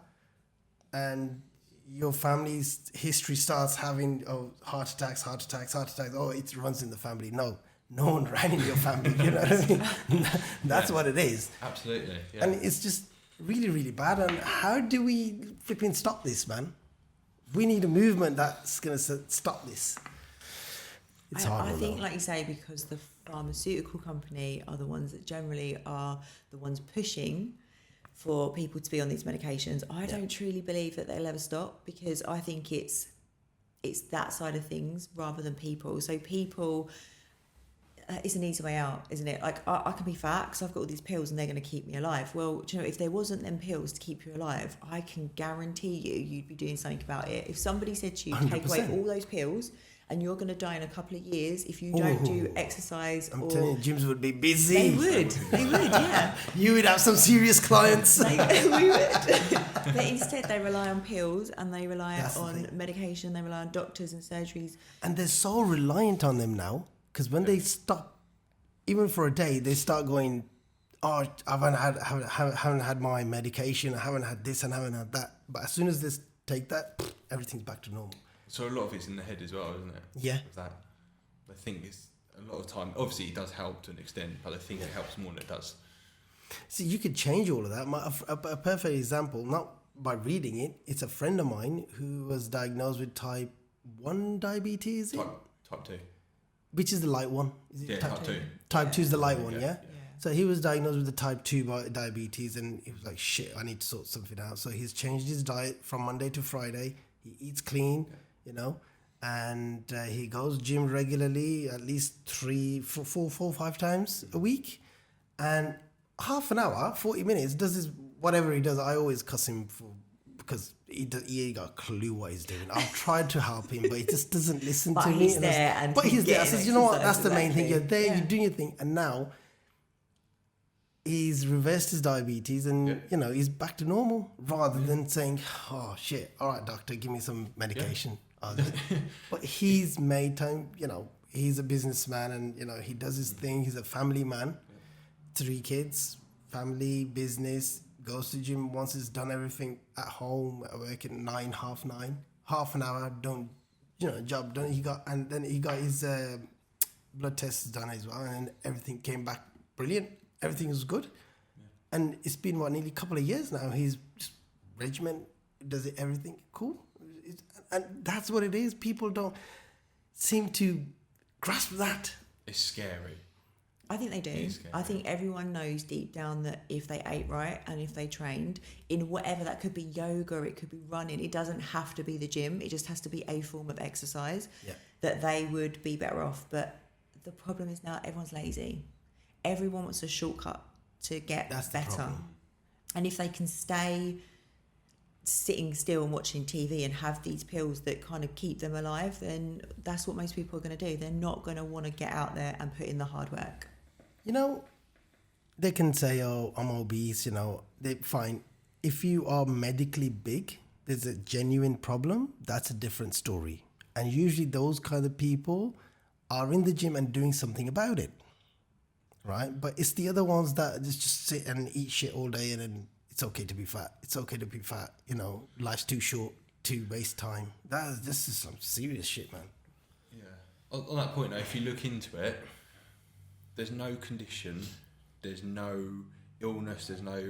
and your family's history starts having heart attacks. Oh, it runs in the family. No one ran in your family, you know what I mean? That's what it is. Absolutely. Yeah. And it's just really, really bad. And how do we flipping stop this, man? We need a movement that's going to stop this. It's hard. I think, like you say, because the pharmaceutical company are the ones that generally are the ones pushing for people to be on these medications. I don't truly believe that they'll ever stop, because I think it's that side of things rather than people. So people... it's an easy way out, isn't it? Like, I can be fat because I've got all these pills and they're going to keep me alive. Well, do you know, if there wasn't them pills to keep you alive, I can guarantee you'd be doing something about it. If somebody said to you, 100%. Take away all those pills and you're going to die in a couple of years if you don't do exercise. I'm telling you, gyms would be busy. They would, yeah. You would have some serious clients. We would. But instead they rely on pills and they rely on medication, they rely on doctors and surgeries. And they're so reliant on them now. Because when they stop, even for a day, they start going, oh, I haven't had my medication, I haven't had this and I haven't had that. But as soon as they take that, everything's back to normal. So a lot of it's in the head as well, isn't it? Yeah. With that, I think it's a lot of time. Obviously, it does help to an extent, but I think it helps more than it does. See, you could change all of that. A perfect example, not by reading it, it's a friend of mine who was diagnosed with type 1 diabetes. Type 2. Which is the light one? Is it type 2. Type 2 is the light one, yeah? So he was diagnosed with the type 2 diabetes, and he was like, shit, I need to sort something out. So he's changed his diet from Monday to Friday. He eats clean, and he goes gym regularly, at least 4, 5 times a week. And half an hour, 40 minutes, does his whatever he does. I always cuss him because he ain't got a clue what he's doing. I've tried to help him, but he just doesn't listen to me. He's there. I said, you know what? That's the main thing. You're there, you're doing your thing. And now he's reversed his diabetes and, he's back to normal rather than saying, oh, shit, all right, doctor, give me some medication. But he's made time, he's a businessman and, he does his thing. He's a family man, 3 kids, family, business, goes to gym once he's done everything at home, work at 9, half 9, half an hour, job done. He got his blood tests done as well, and everything came back brilliant. Everything was good. And it's been nearly a couple of years now. He's just regiment, does everything cool. And that's what it is. People don't seem to grasp that. It's scary. I think they do. I think everyone knows deep down that if they ate right and if they trained in whatever, that could be yoga, it could be running, it doesn't have to be the gym, it just has to be a form of exercise, that they would be better off. But the problem is now everyone's lazy. Everyone wants a shortcut to get better. And if they can stay sitting still and watching TV and have these pills that kind of keep them alive, then that's what most people are going to do. They're not going to want to get out there and put in the hard work. They can say, oh, I'm obese, they're fine. If you are medically big, there's a genuine problem, that's a different story. And usually those kind of people are in the gym and doing something about it, right? But it's the other ones that just sit and eat shit all day and then it's okay to be fat. It's okay to be fat. You know, life's too short to waste time. This is some serious shit, man. Yeah. On that point, though, if you look into it, there's no condition, there's no illness, there's no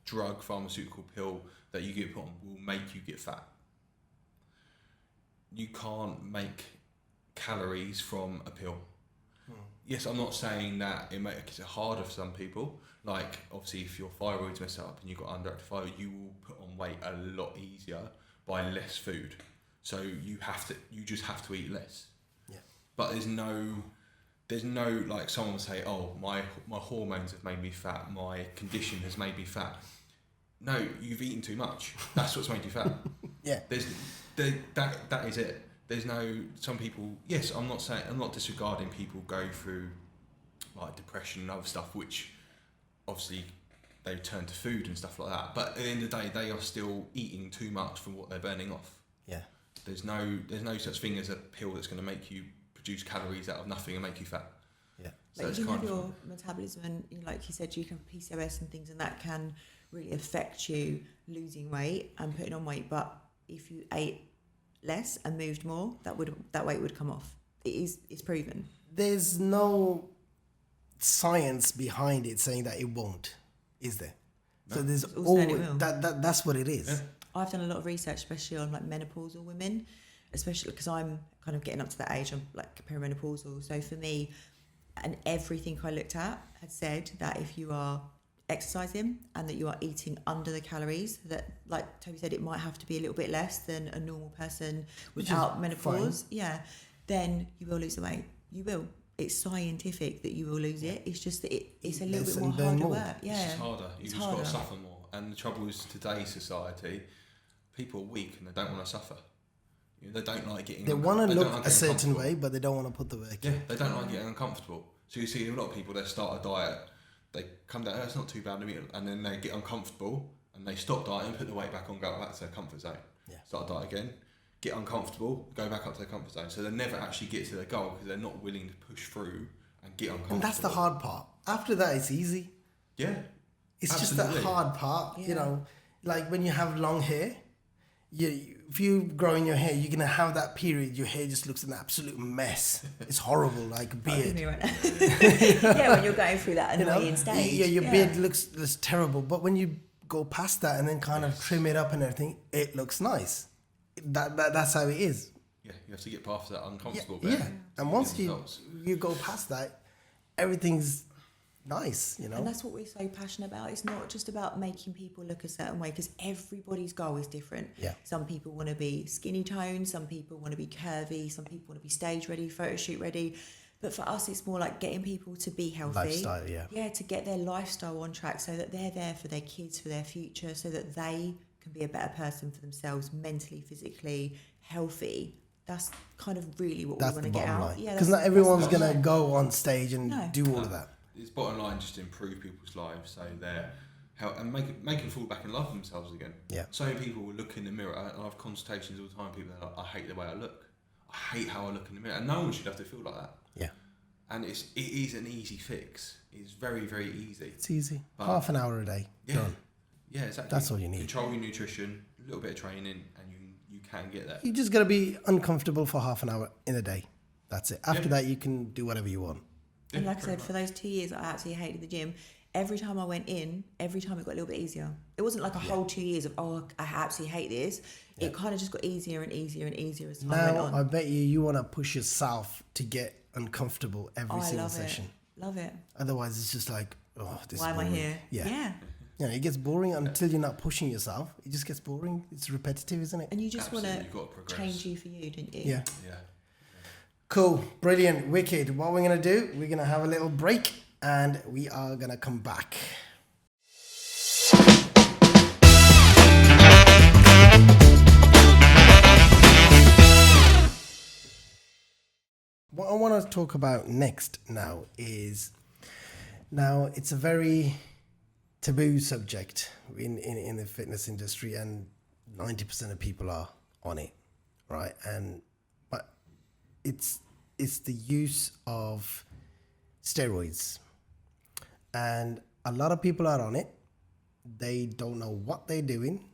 drug, pharmaceutical pill that you get put on will make you get fat. You can't make calories from a pill. Yes, I'm not saying that it makes it harder for some people. Like, obviously, if your thyroid's messed up and you've got underactive thyroid, you will put on weight a lot easier by less food. So you just have to eat less. Yeah. But there's no like someone will say, oh, my hormones have made me fat, my condition has made me fat. No, you've eaten too much. That's what's made you fat. Yeah. That is it. There's no, some people, yes, I'm not disregarding people go through like depression and other stuff, which obviously they turn to food and stuff like that. But at the end of the day, they are still eating too much from what they're burning off. Yeah. There's no such thing as a pill that's going to make you produce calories out of nothing and make you fat. Yeah. So like it's you can kind have of your metabolism and like you said, you can have PCOS and things and that can really affect you losing weight and putting on weight. But if you ate less and moved more, that weight would come off. It's proven. There's no science behind it saying that it won't, is there? No. So there's always that's what it is. Yeah. I've done a lot of research, especially on like menopausal women, especially because I'm kind of getting up to that age. I'm like perimenopausal. So for me, and everything I looked at had said that if you are exercising and that you are eating under the calories, that like Toby said, it might have to be a little bit less than a normal person without menopause. Fine. Yeah, then you will lose the weight. You will. It's scientific that you will lose it. It's just that it's a little bit more harder work. Yeah, it's just harder. You've just got to suffer more. And the trouble is, today's society, people are weak and they don't want to suffer. You know, they don't like getting. They want to look a certain way, but they don't want to put the work in. Yeah, they don't like getting uncomfortable. So you see a lot of people, they start a diet, they come down, it's not too bad to me, and then they get uncomfortable and they stop dieting, put the weight back on, go back to their comfort zone. Yeah. Start a diet again, get uncomfortable, go back up to their comfort zone. So they never actually get to their goal because they're not willing to push through and get uncomfortable. And that's the hard part. After that, it's easy. Yeah. It's absolutely. Just that hard part, you know, like when you have long hair, if you grow in your hair, you're going to have that period, your hair just looks an absolute mess. It's horrible, like a beard. Me right now. Yeah, when you're going through that annoying stage. Yeah, your beard looks terrible. But when you go past that and then kind of trim it up and everything, it looks nice. That's how it is. Yeah, you have to get past that uncomfortable bit. Yeah, and once you go past that, everything's nice, you know. And that's what we're so passionate about. It's not just about making people look a certain way, because everybody's goal is different. Yeah. Some people want to be skinny toned, some people want to be curvy, some people want to be stage ready, photo shoot ready. But for us, it's more like getting people to be healthy. Lifestyle, yeah. Yeah, to get their lifestyle on track so that they're there for their kids, for their future, so that they can be a better person for themselves, mentally, physically, healthy. That's kind of really what we want to get out. Line. Yeah, because not everyone's going to go on stage and do all of that. It's bottom line, just to improve people's lives, so they're and make them fall back in love with themselves again. Yeah. So many people will look in the mirror, and I have consultations all the time. People are like, I hate the way I look. I hate how I look in the mirror, and no one should have to feel like that. Yeah. And it is an easy fix. It's very, very easy. It's easy. Half an hour a day. Yeah. Done. Yeah, exactly. That's all you need. Control your nutrition, a little bit of training, and you can get that. You just got to be uncomfortable for half an hour in a day. That's it. After that, you can do whatever you want. And like I said, for those 2 years, I absolutely hated the gym. Every time I went in, every time it got a little bit easier. It wasn't like a whole 2 years of, I absolutely hate this. Yeah. It kind of just got easier and easier and easier as time went on. Now, I bet you want to push yourself to get uncomfortable every single session. Love it. Otherwise, it's just like, this why is am I here? Yeah. You know, it gets boring until you're not pushing yourself. It just gets boring. It's repetitive, isn't it? And you just want to change you for you, don't you? Yeah. Cool, brilliant, wicked. What we're going to do, we're going to have a little break and we are going to come back. What I want to talk about next now is, it's a very taboo subject in the fitness industry, and 90% of people are on it, right? But it's the use of steroids, and a lot of people are on it. They don't know what they're doing.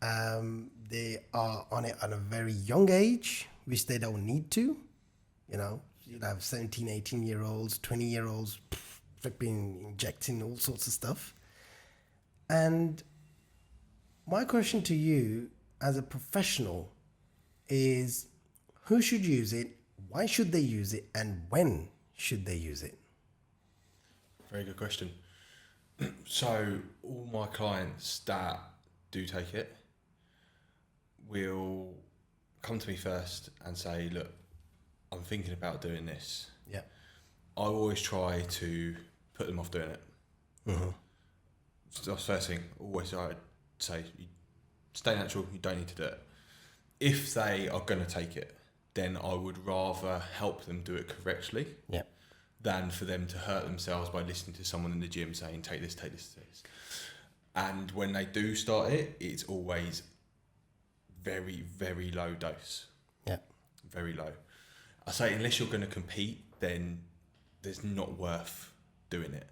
They are on it at a very young age, which they don't need to. You know, you'd have 17, 18-year-olds, 20-year-olds flipping, injecting all sorts of stuff. And my question to you as a professional is, who should use it? Why should they use it? And when should they use it? Very good question. So all my clients that do take it will come to me first and say, look, I'm thinking about doing this. Yeah. I always try to put them off doing it. Mm-hmm. So that's the first thing. Always I'd say, stay natural, you don't need to do it. If they are going to take it, then I would rather help them do it correctly. Yeah. Than for them to hurt themselves by listening to someone in the gym saying, take this, take this, take this. And when they do start it, it's always very, very low dose. Yeah. Very low. I say, unless you're going to compete, then there's not worth doing it,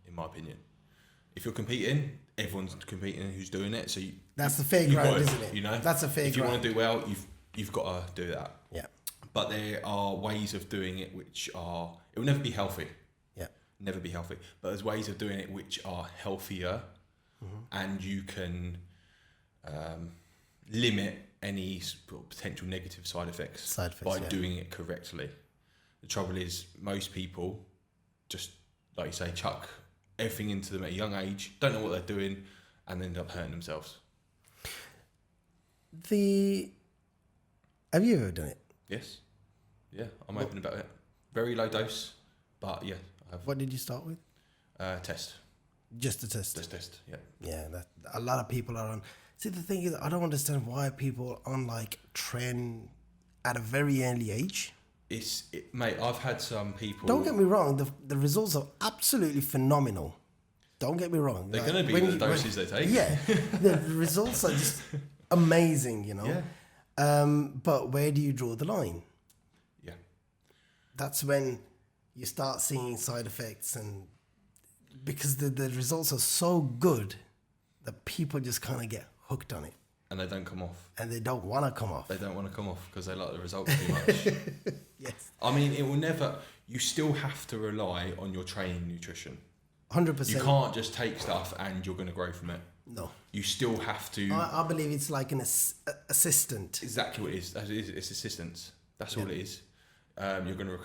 in my opinion. If you're competing, everyone's competing who's doing it. So that's the fair ground, isn't it? You know, that's a fair ground. If you want to do well, you've got to do that. Yeah. But there are ways of doing it which are, it will never be healthy. Yeah. Never be healthy. But there's ways of doing it which are healthier, and you can limit any potential negative side effects by doing it correctly. The trouble is, most people just, like you say, chuck everything into them at a young age, don't know what they're doing, and end up hurting themselves. Have you ever done it? Yes. Yeah, I'm open about it. Very low dose, but yeah, I have. What did you start with? Test. Just a test. Just test, yeah. Yeah, a lot of people are on. See, the thing is, I don't understand why people are on like trend at a very early age. Mate, I've had some people. Don't get me wrong, the results are absolutely phenomenal. Don't get me wrong. They're going to be the doses they take. Yeah, the results are just amazing, you know. Yeah. But where do you draw the line? Yeah. That's when you start seeing side effects, and because the results are so good that people just kind of get hooked on it. And they don't come off. And they don't want to come off. They don't want to come off because they like the results too much. Yes. I mean, it will never... You still have to rely on your training nutrition. 100%. You can't just take stuff and you're going to grow from it. No. You still have to... I believe it's like an assistant. Exactly what it is. It's assistance. That's all it is. You're going to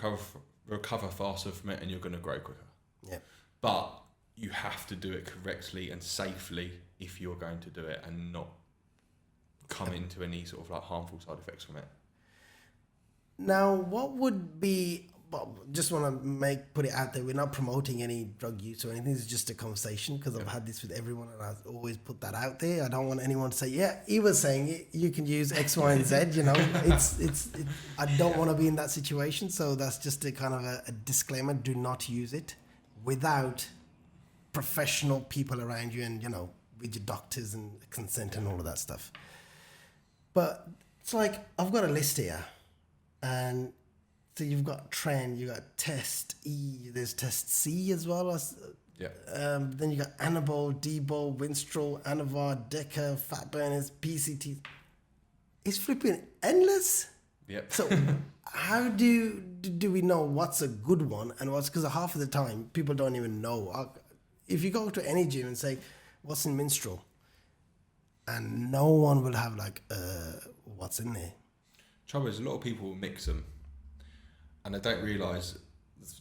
recover faster from it, and you're going to grow quicker. Yeah. But you have to do it correctly and safely if you're going to do it, and not come into any sort of like harmful side effects from it. Now, what would be... Well, just want to put it out there. We're not promoting any drug use or anything. It's just a conversation, because I've had this with everyone, and I always put that out there. I don't want anyone to say, yeah, he was saying it, you can use X, Y, and Z. You know, I don't want to be in that situation. So that's just a kind of a disclaimer. Do not use it without professional people around you, and, you know, with your doctors and consent and all of that stuff. But it's like, I've got a list here, and so you've got trend, you got test E, there's test C as well. Yeah. Then you got Anabol, Debol, Winstrol, Anavar, Deca, Fat Burners, PCT. It's flipping endless. Yep. So how do we know what's a good one and what's... Because half of the time people don't even know. If you go to any gym and say, what's in Minstrel? And no one will have like, what's in there? Trouble is, a lot of people will mix them, and they don't realise,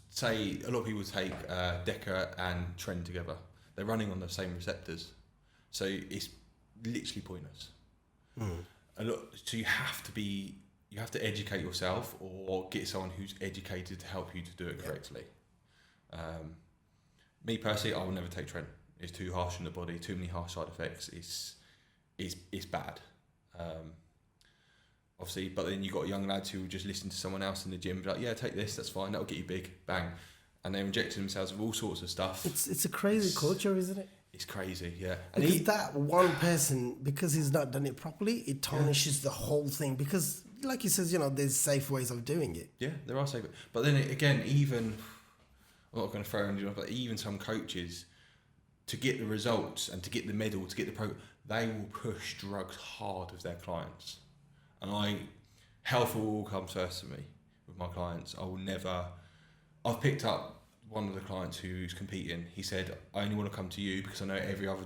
say, a lot of people take Deca and Trend together. They're running on the same receptors. So it's literally pointless. So you have to educate yourself, or get someone who's educated to help you to do it correctly. Me personally, I will never take Trend. It's too harsh on the body, too many harsh side effects. It's bad. Obviously, but then you got young lads who will just listen to someone else in the gym, be like, yeah, take this, that's fine, that'll get you big, bang. And they're injecting themselves with all sorts of stuff. It's a crazy culture, isn't it? It's crazy, yeah. And because that one person, because he's not done it properly, it tarnishes the whole thing. Because like he says, there's safe ways of doing it. Yeah, there are safe. But then again, even I'm not going to throw anyone, but even some coaches, to get the results and to get the medal, to get the pro, they will push drugs hard with their clients. And health will all come first for me with my clients. I've picked up one of the clients who's competing. He said, I only want to come to you because I know every other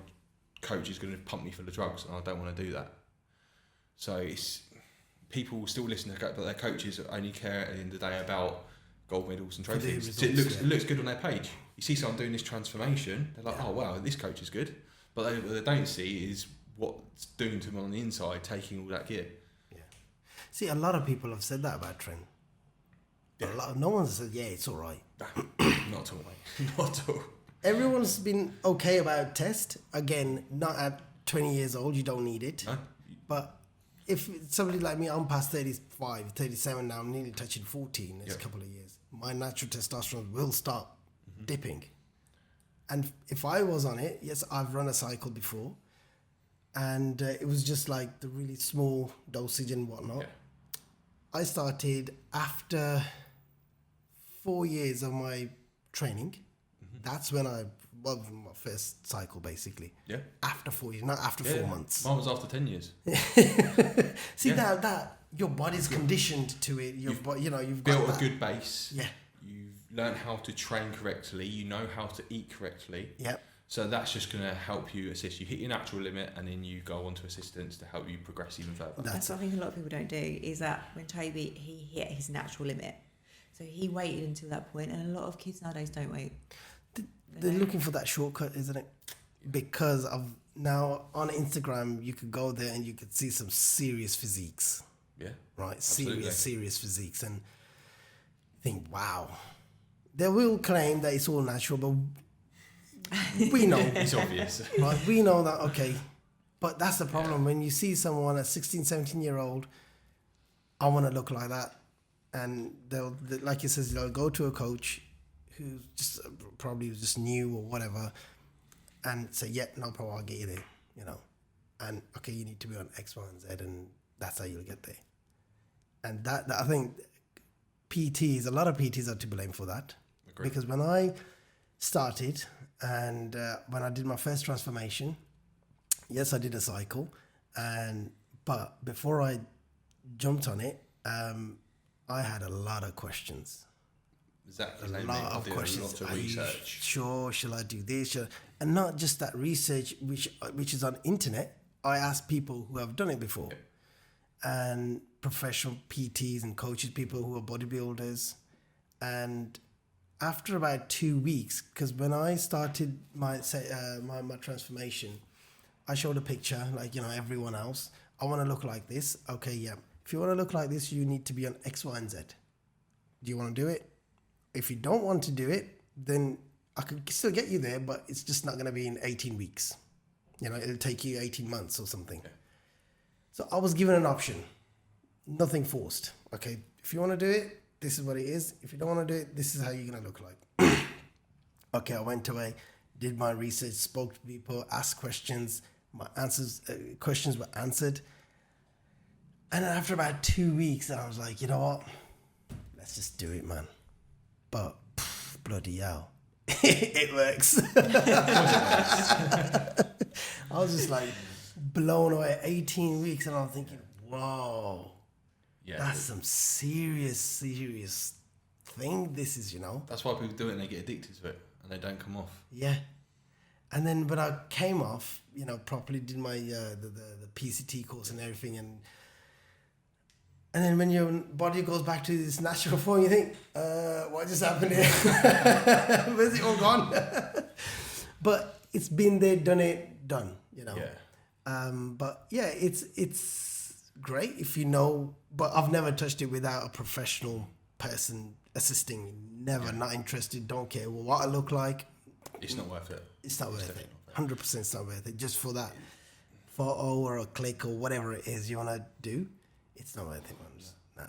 coach is going to pump me full of drugs and I don't want to do that. So it's, people will still listen to but their coaches only care at the end of the day about gold medals and trophies. Results, it looks good on their page. You see someone doing this transformation, they're like, oh wow, this coach is good. But what they don't see is what's doing to them on the inside, taking all that gear. Yeah. See, a lot of people have said that about Trent. Yeah. No one's said, yeah, it's all right. Not at all, mate. Not at all. Everyone's been okay about test. Again, not at 20 years old, you don't need it. No. But if somebody like me, I'm past 35, 37 now, I'm nearly touching 40 in the next couple of years. My natural testosterone will start dipping. And if I was on it, yes, I've run a cycle before. And it was just like the really small dosage and whatnot. Yeah. I started after 4 years of my training. That's when my first cycle, basically. Yeah. After 4 years, not after 4 months. Mine was after 10 years. See, that your body's conditioned to it. You've built a good base. Yeah. You've learned how to train correctly. You know how to eat correctly. Yeah. So that's just going to help you assist. You hit your natural limit and then you go on to assistance to help you progress even further. That's what I think a lot of people don't do, is that when Toby, he hit his natural limit. So he waited until that point, and a lot of kids nowadays don't wait. They're looking for that shortcut, isn't it? Because of now on Instagram, you could go there and you could see some serious physiques. Yeah. Right? Absolutely. Serious physiques. And think, wow. They will claim that it's all natural, but we know. It's obvious. Right? We know that, okay. But that's the problem. When you see someone, a 16, 17-year-old, I want to look like that. And they'll, like you said, they'll go to a coach who just probably was just new or whatever and say, yeah, no problem, I'll get you there, And, okay, you need to be on X, Y, and Z, and that's how you'll get there. And that I think PTs, a lot of PTs are to blame for that. Agreed. Because when I started and when I did my first transformation, yes, I did a cycle, but before I jumped on it, I had a lot of questions. Exactly. A lot of questions. A lot of research. Sure, shall I do this? And not just that research, which is on internet. I asked people who have done it before, and professional PTs and coaches, people who are bodybuilders. And after about 2 weeks, because when I started my transformation, I showed a picture like everyone else. I want to look like this. Okay, yeah. If you want to look like this, you need to be on X, Y, and Z. Do you want to do it? If you don't want to do it, then I could still get you there, but it's just not going to be in 18 weeks. It'll take you 18 months or something. Yeah. So I was given an option. Nothing forced. Okay, if you want to do it, this is what it is. If you don't want to do it, this is how you're going to look like. Okay, I went away, did my research, spoke to people, asked questions. My questions were answered. And then after about 2 weeks, I was like, you know what? Let's just do it, man. But bloody hell, it works. I was just like blown away. 18 weeks, and I'm thinking, whoa, that's some serious thing. This is, That's why people do it and they get addicted to it and they don't come off. Yeah. And then when I came off, properly did my the PCT course and everything, and then when your body goes back to this natural form, you think, what just happened here? Where's it all gone? But it's been there, done, Yeah. But yeah, it's great if but I've never touched it without a professional person assisting me. Never, not interested, don't care what I look like. It's not worth it. It's not worth it. 100% it's not worth it. Just for that photo or a click or whatever it is you want to do. It's not worth it, man. Nah.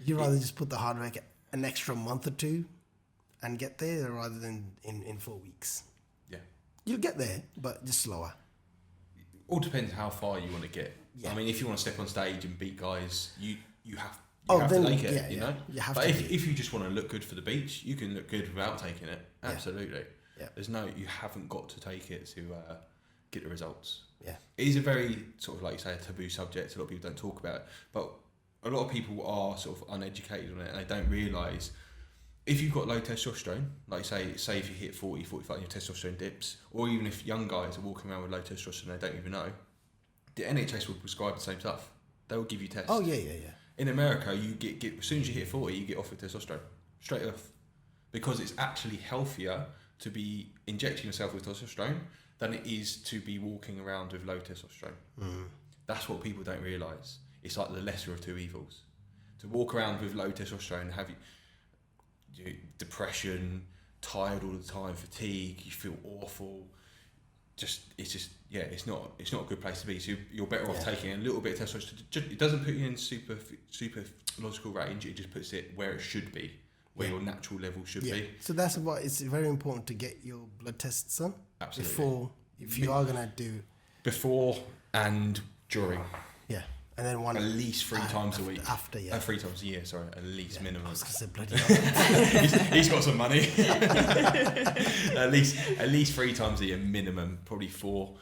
You'd rather just put the hard work an extra month or two and get there rather than in 4 weeks. Yeah. You'll get there, but just slower. All depends how far you want to get. Yeah. I mean, if you want to step on stage and beat guys, you have to take it, you know. You have but to if you just want to look good for the beach, you can look good without taking it. Absolutely. Yeah. You haven't got to take it to get the results. Yeah. It is a very sort of, like you say, a taboo subject. A lot of people don't talk about it, but a lot of people are sort of uneducated on it, and they don't realise if you've got low testosterone, like say if you hit 40, 45 and your testosterone dips, or even if young guys are walking around with low testosterone and they don't even know, the NHS will prescribe the same stuff. They will give you tests. Oh yeah. In America, you get as soon as you hit 40, you get off with testosterone, straight off, because it's actually healthier to be injecting yourself with testosterone than it is to be walking around with low testosterone. That's what people don't realise. It's like the lesser of two evils. To walk around with low testosterone, have you depression, tired all the time, fatigue, you feel awful. It's not a good place to be. So you're better off taking a little bit of testosterone. It doesn't put you in super logical range. It just puts it where it should be, where your natural level should be. So that's why it's very important to get your blood tests done. Absolutely. Before, if you are gonna do before and during. Yeah. And then one at least 3 times a week. After, 3 times a year, sorry, at least minimum. I was gonna say bloody hell. he's got some money. at least 3 times a year minimum, probably 4.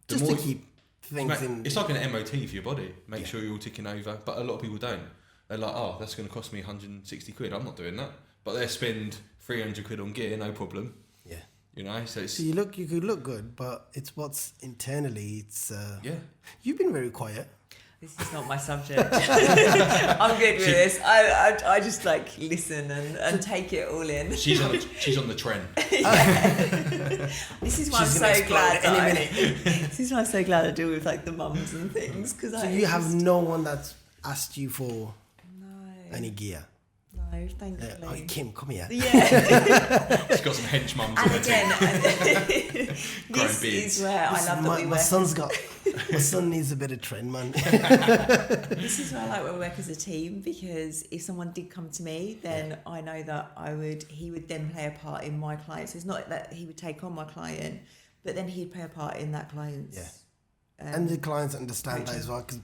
Just to keep things in. It's like an MOT for your body. Make sure you're all ticking over. But a lot of people don't. They're like, oh, that's going to cost me 160 quid. I'm not doing that. But they spend 300 quid on gear, no problem. Yeah. You know, so it's... So you could look good, but it's what's internally. It's yeah. You've been very quiet. This is not my subject. I'm good with this. I just like listen and take it all in. She's on the trend. This is why I'm so glad. This is why I'm so glad I deal with like the mums and things because so you have no one that's asked you for any gear. No, thankfully. Oh, Kim, come here. Yeah. She's got some hench mums. And again, this is where I love that we work. My son needs a bit of trend, man. This is where I like when we work as a team because if someone did come to me, then I know that he would then play a part in my clients. It's not that he would take on my client, but then he'd play a part in that client's. Yeah. And the clients understand that as well because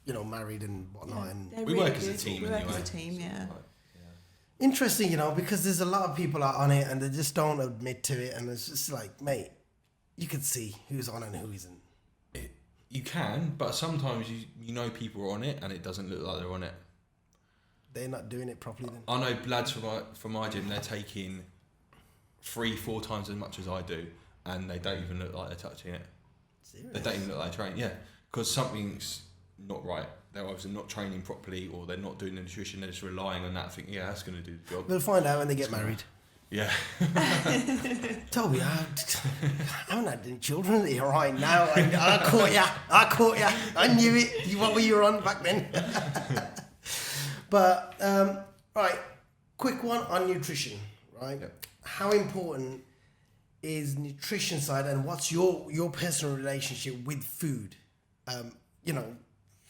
you're married and whatnot. Yeah, and we work as a team. We work as a team, yeah. Interesting, because there's a lot of people out on it and they just don't admit to it, and it's just like, mate, you can see who's on and who isn't. You can, but sometimes you know people are on it and it doesn't look like they're on it. They're not doing it properly then. I know lads from my gym, they're taking 3-4 times as much as I do, and they don't even look like they're touching it. Serious? They don't even look like they're training. Yeah, because something's not right. They're either not training properly or they're not doing the nutrition. They're just relying on that, thinking, that's going to do the job. They'll find out when they get married. Yeah. Toby, I'm not doing children here right now. I caught ya. I knew it. What were you on back then? But, right, quick one on nutrition, right? Yep. How important is nutrition side and what's your personal relationship with food?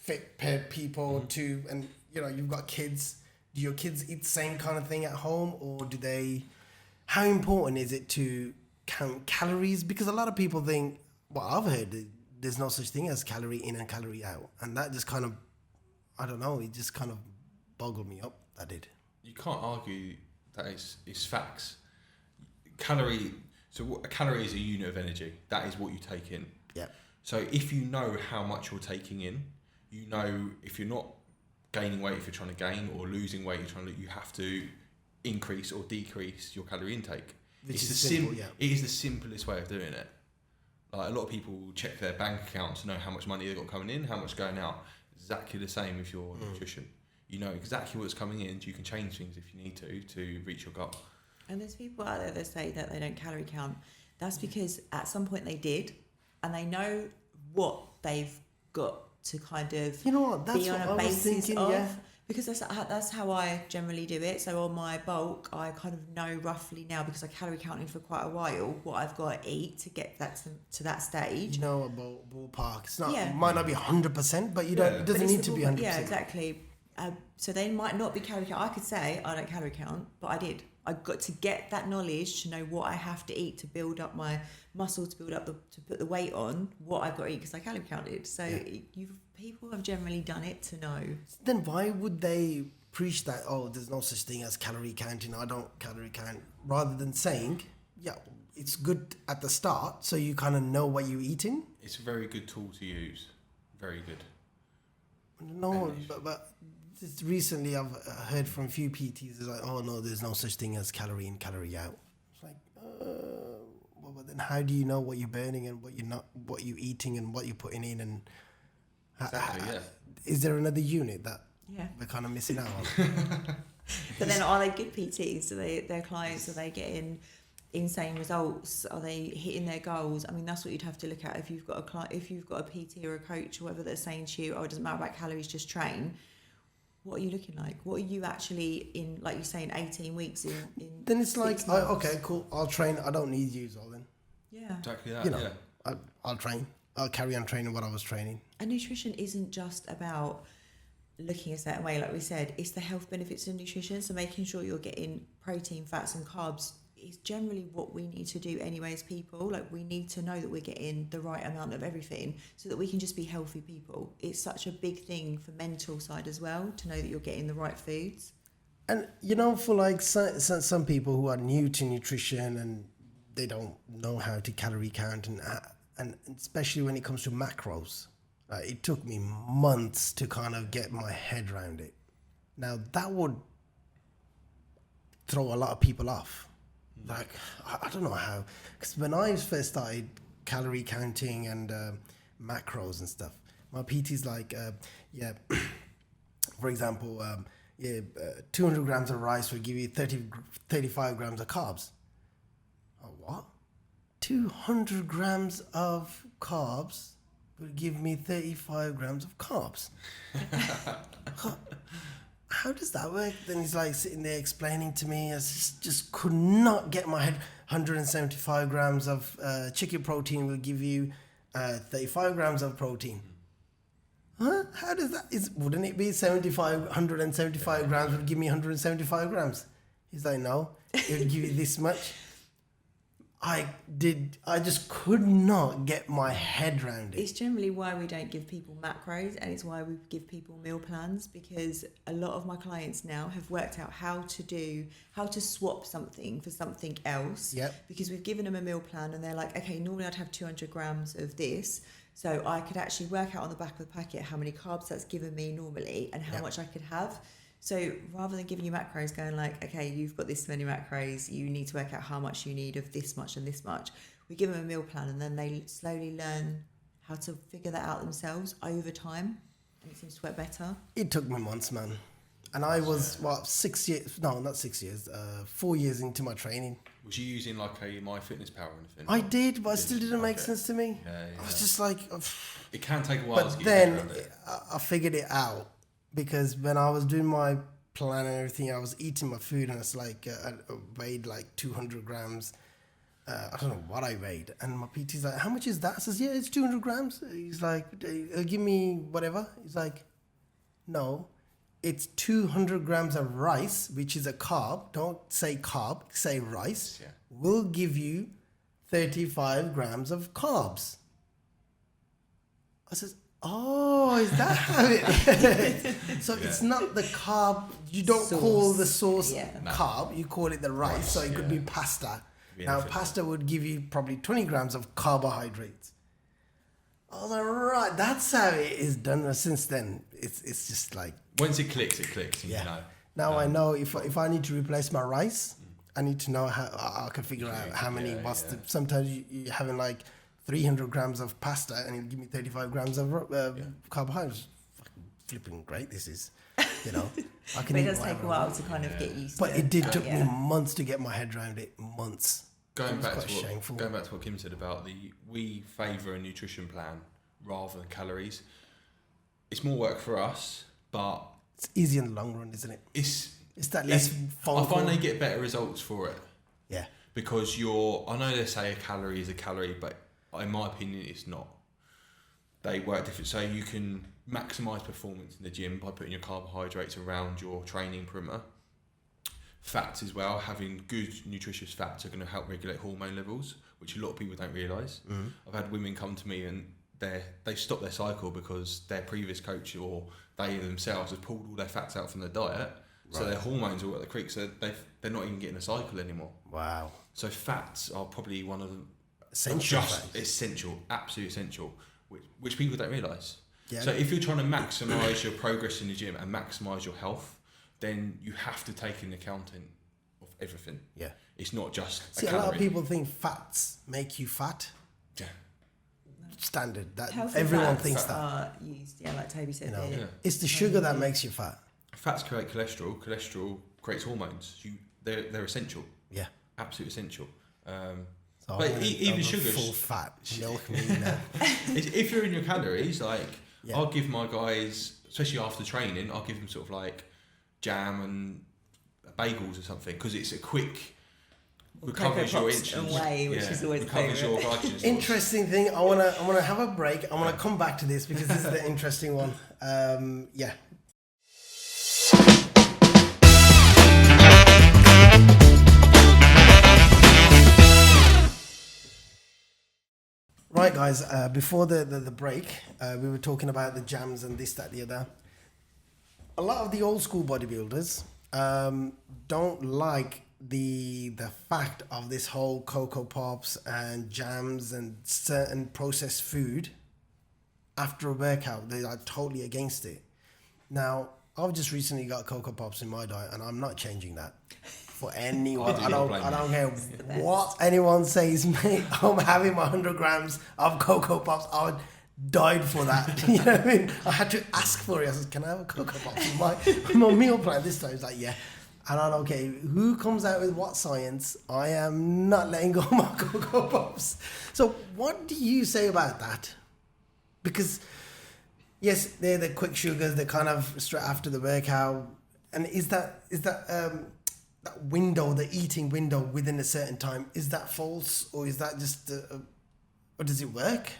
Fit people too, and you've got kids. Do your kids eat the same kind of thing at home, or do they? How important is it to count calories? Because a lot of people think, I've heard there's no such thing as calorie in and calorie out, and that just kind of, I don't know, it just kind of boggled me up. That did. You can't argue that it's facts. So a calorie is a unit of energy. That is what you take in. Yeah. So if you know how much you're taking in, you know if you're not gaining weight, if you're trying to gain, or losing weight, you have to increase or decrease your calorie intake. It is the simplest way of doing it. Like a lot of people check their bank account to know how much money they've got coming in, how much going out. Exactly the same with your nutrition. You know exactly what's coming in, so you can change things if you need to reach your goal. And there's people out there that say that they don't calorie count. That's because at some point they did, and they know what they've got to kind of that's be on what a I was basis thinking, of. yeah. Because that's how I generally do it. So on my bulk, I kind of know roughly now, because I calorie counted for quite a while, what I've got to eat to get that to that stage. About ballpark. It's not. It might not be 100%, but you don't. It doesn't need to be 100%. Yeah, exactly. So they might not be calorie count. I could say I don't calorie count, but I did. I got to get that knowledge to know what I have to eat to build up my muscle, to build up to put the weight on, what I've got to eat, because I calorie counted. So People have generally done it to know. Then why would they preach that, oh, there's no such thing as calorie counting, I don't calorie count, rather than saying, yeah, it's good at the start so you kind of know what you're eating? It's a very good tool to use. Very good. No, but just recently I've heard from a few PTs, it's like, oh no, there's no such thing as calorie in, calorie out. It's like, well, but then how do you know what you're burning and what you're not, what you're eating and what you're putting in? And exactly, yeah. Is there another unit that Yeah. we're kind of missing out on? But then are they good PTs? Do their clients, are they getting insane results? Are they hitting their goals? I mean, that's what you'd have to look at if you've got a PT or a coach or whatever that's saying to you, oh, it doesn't matter about calories, just train. What are you looking like? What are you actually in, like you say, in 18 weeks in Then it's like, 6 months? okay, cool, I'll train, I don't need you all then. Yeah. Exactly that, You know, yeah. I'll train. I'll carry on training what I was training. And nutrition isn't just about looking a certain way, like we said. It's the health benefits of nutrition. So making sure you're getting protein, fats and carbs is generally what we need to do anyway as people. Like, we need to know that we're getting the right amount of everything so that we can just be healthy people. It's such a big thing for mental side as well, to know that you're getting the right foods. And, you know, for like some people who are new to nutrition and they don't know how to calorie count, and especially when it comes to macros, it took me months to kind of get my head around it. Now, that would throw a lot of people off. Like, I don't know how. Because when I first started calorie counting and macros and stuff, my PT's like, for example, 200 grams of rice will give you 35 grams of carbs. Oh, what? 200 grams of carbs will give me 35 grams of carbs. How does that work? Then he's like sitting there explaining to me. I just could not get my head. 175 grams of chicken protein will give you 35 grams of protein. Huh? How does that? Wouldn't it be 175 grams would give me 175 grams? He's like, no, it would give you this much. I just could not get my head around it. It's generally why we don't give people macros, and it's why we give people meal plans, because a lot of my clients now have worked out how to swap something for something else. Yep. Because we've given them a meal plan and they're like, okay, normally I'd have 200 grams of this. So I could actually work out on the back of the packet how many carbs that's given me normally and how much I could have. So rather than giving you macros, going like, okay, you've got this many macros, you need to work out how much you need of this much and this much. We give them a meal plan and then they slowly learn how to figure that out themselves over time. And it seems to work better. It took me months, man. And I was, 4 years into my training. Was you using like a MyFitnessPal or anything? I did, but it still didn't make sense to me. Yeah. I was just like... It can take a while to But get then your head around it. I figured it out, because when I was doing my plan and everything, I was eating my food and it's like, I weighed like 200 grams. I don't know what I weighed. And my PT's like, how much is that? I says, yeah, it's 200 grams. He's like, give me whatever. He's like, no, it's 200 grams of rice, which is a carb. Don't say carb, say rice. Yeah. Will give you 35 grams of carbs. I says, oh, is that how it So it's not the carb. You don't call the sauce carb. You call it the rice. So it could be pasta. Now, pasta would give you probably 20 grams of carbohydrates. I was like, right, that's how it is done. Since then, it's just like... Once it clicks, and you know. Now I know if I need to replace my rice, I need to know how I can figure out how many. Sometimes you're having like 300 grams of pasta and it'll give me 35 grams of carbohydrates. Fucking flipping great this is, you know. I can but it does take a while to kind of get used to it. But it did took me months to get my head around it. Months. Going back to what Kim said about we favour a nutrition plan rather than calories. It's more work for us, but it's easy in the long run, isn't it? It's that less phone I find they get better results for it. Yeah. Because I know they say a calorie is a calorie, but in my opinion, it's not. They work different. So you can maximise performance in the gym by putting your carbohydrates around your training perimeter. Fats as well, having good nutritious fats are going to help regulate hormone levels, which a lot of people don't realise. I've had women come to me and they've stopped their cycle because their previous coach or they themselves have pulled all their fats out from their diet, so their hormones are all at the creek, so they're not even getting a cycle anymore. Wow. So fats are probably one of the essential, absolute essential, which people don't realise. Yeah. So if you're trying to maximise your progress in the gym and maximise your health, then you have to take into accounting of everything. Yeah. It's not just a lot of people think fats make you fat. Yeah. Standard. That healthy everyone fats thinks that. Are used, like Toby said. It's the sugar that makes you fat. Fats create cholesterol. Cholesterol creates hormones. They're essential. Yeah. Absolutely essential. So but even sugars. Full fat milk me now. If you're in your calories, I'll give my guys, especially after training, I'll give them sort of like jam and bagels or something, because it's a quick recovers your inches. Away, which is always recovers your glycogen. Interesting thing. I wanna have a break. I wanna come back to this because this is the interesting one. Yeah. Right, guys, before the break, we were talking about the jams and this, that, the other. A lot of the old school bodybuilders don't like the fact of this whole Cocoa Pops and jams and certain processed food after a workout. They are totally against it. Now, I've just recently got Cocoa Pops in my diet, and I'm not changing that for anyone. I don't care what anyone says, mate. I'm having my 100 grams of Cocoa Pops. I would died for that. You know what I mean? I had to ask for it. I said, can I have a Cocoa Pops? My meal plan this time is like, yeah. And I don't care who comes out with what science. I am not letting go of my Cocoa Pops. So what do you say about that? Because yes, they're the quick sugars. They're kind of straight after the workout. And is that that window, the eating window within a certain time, is that false, or is that just or does it work,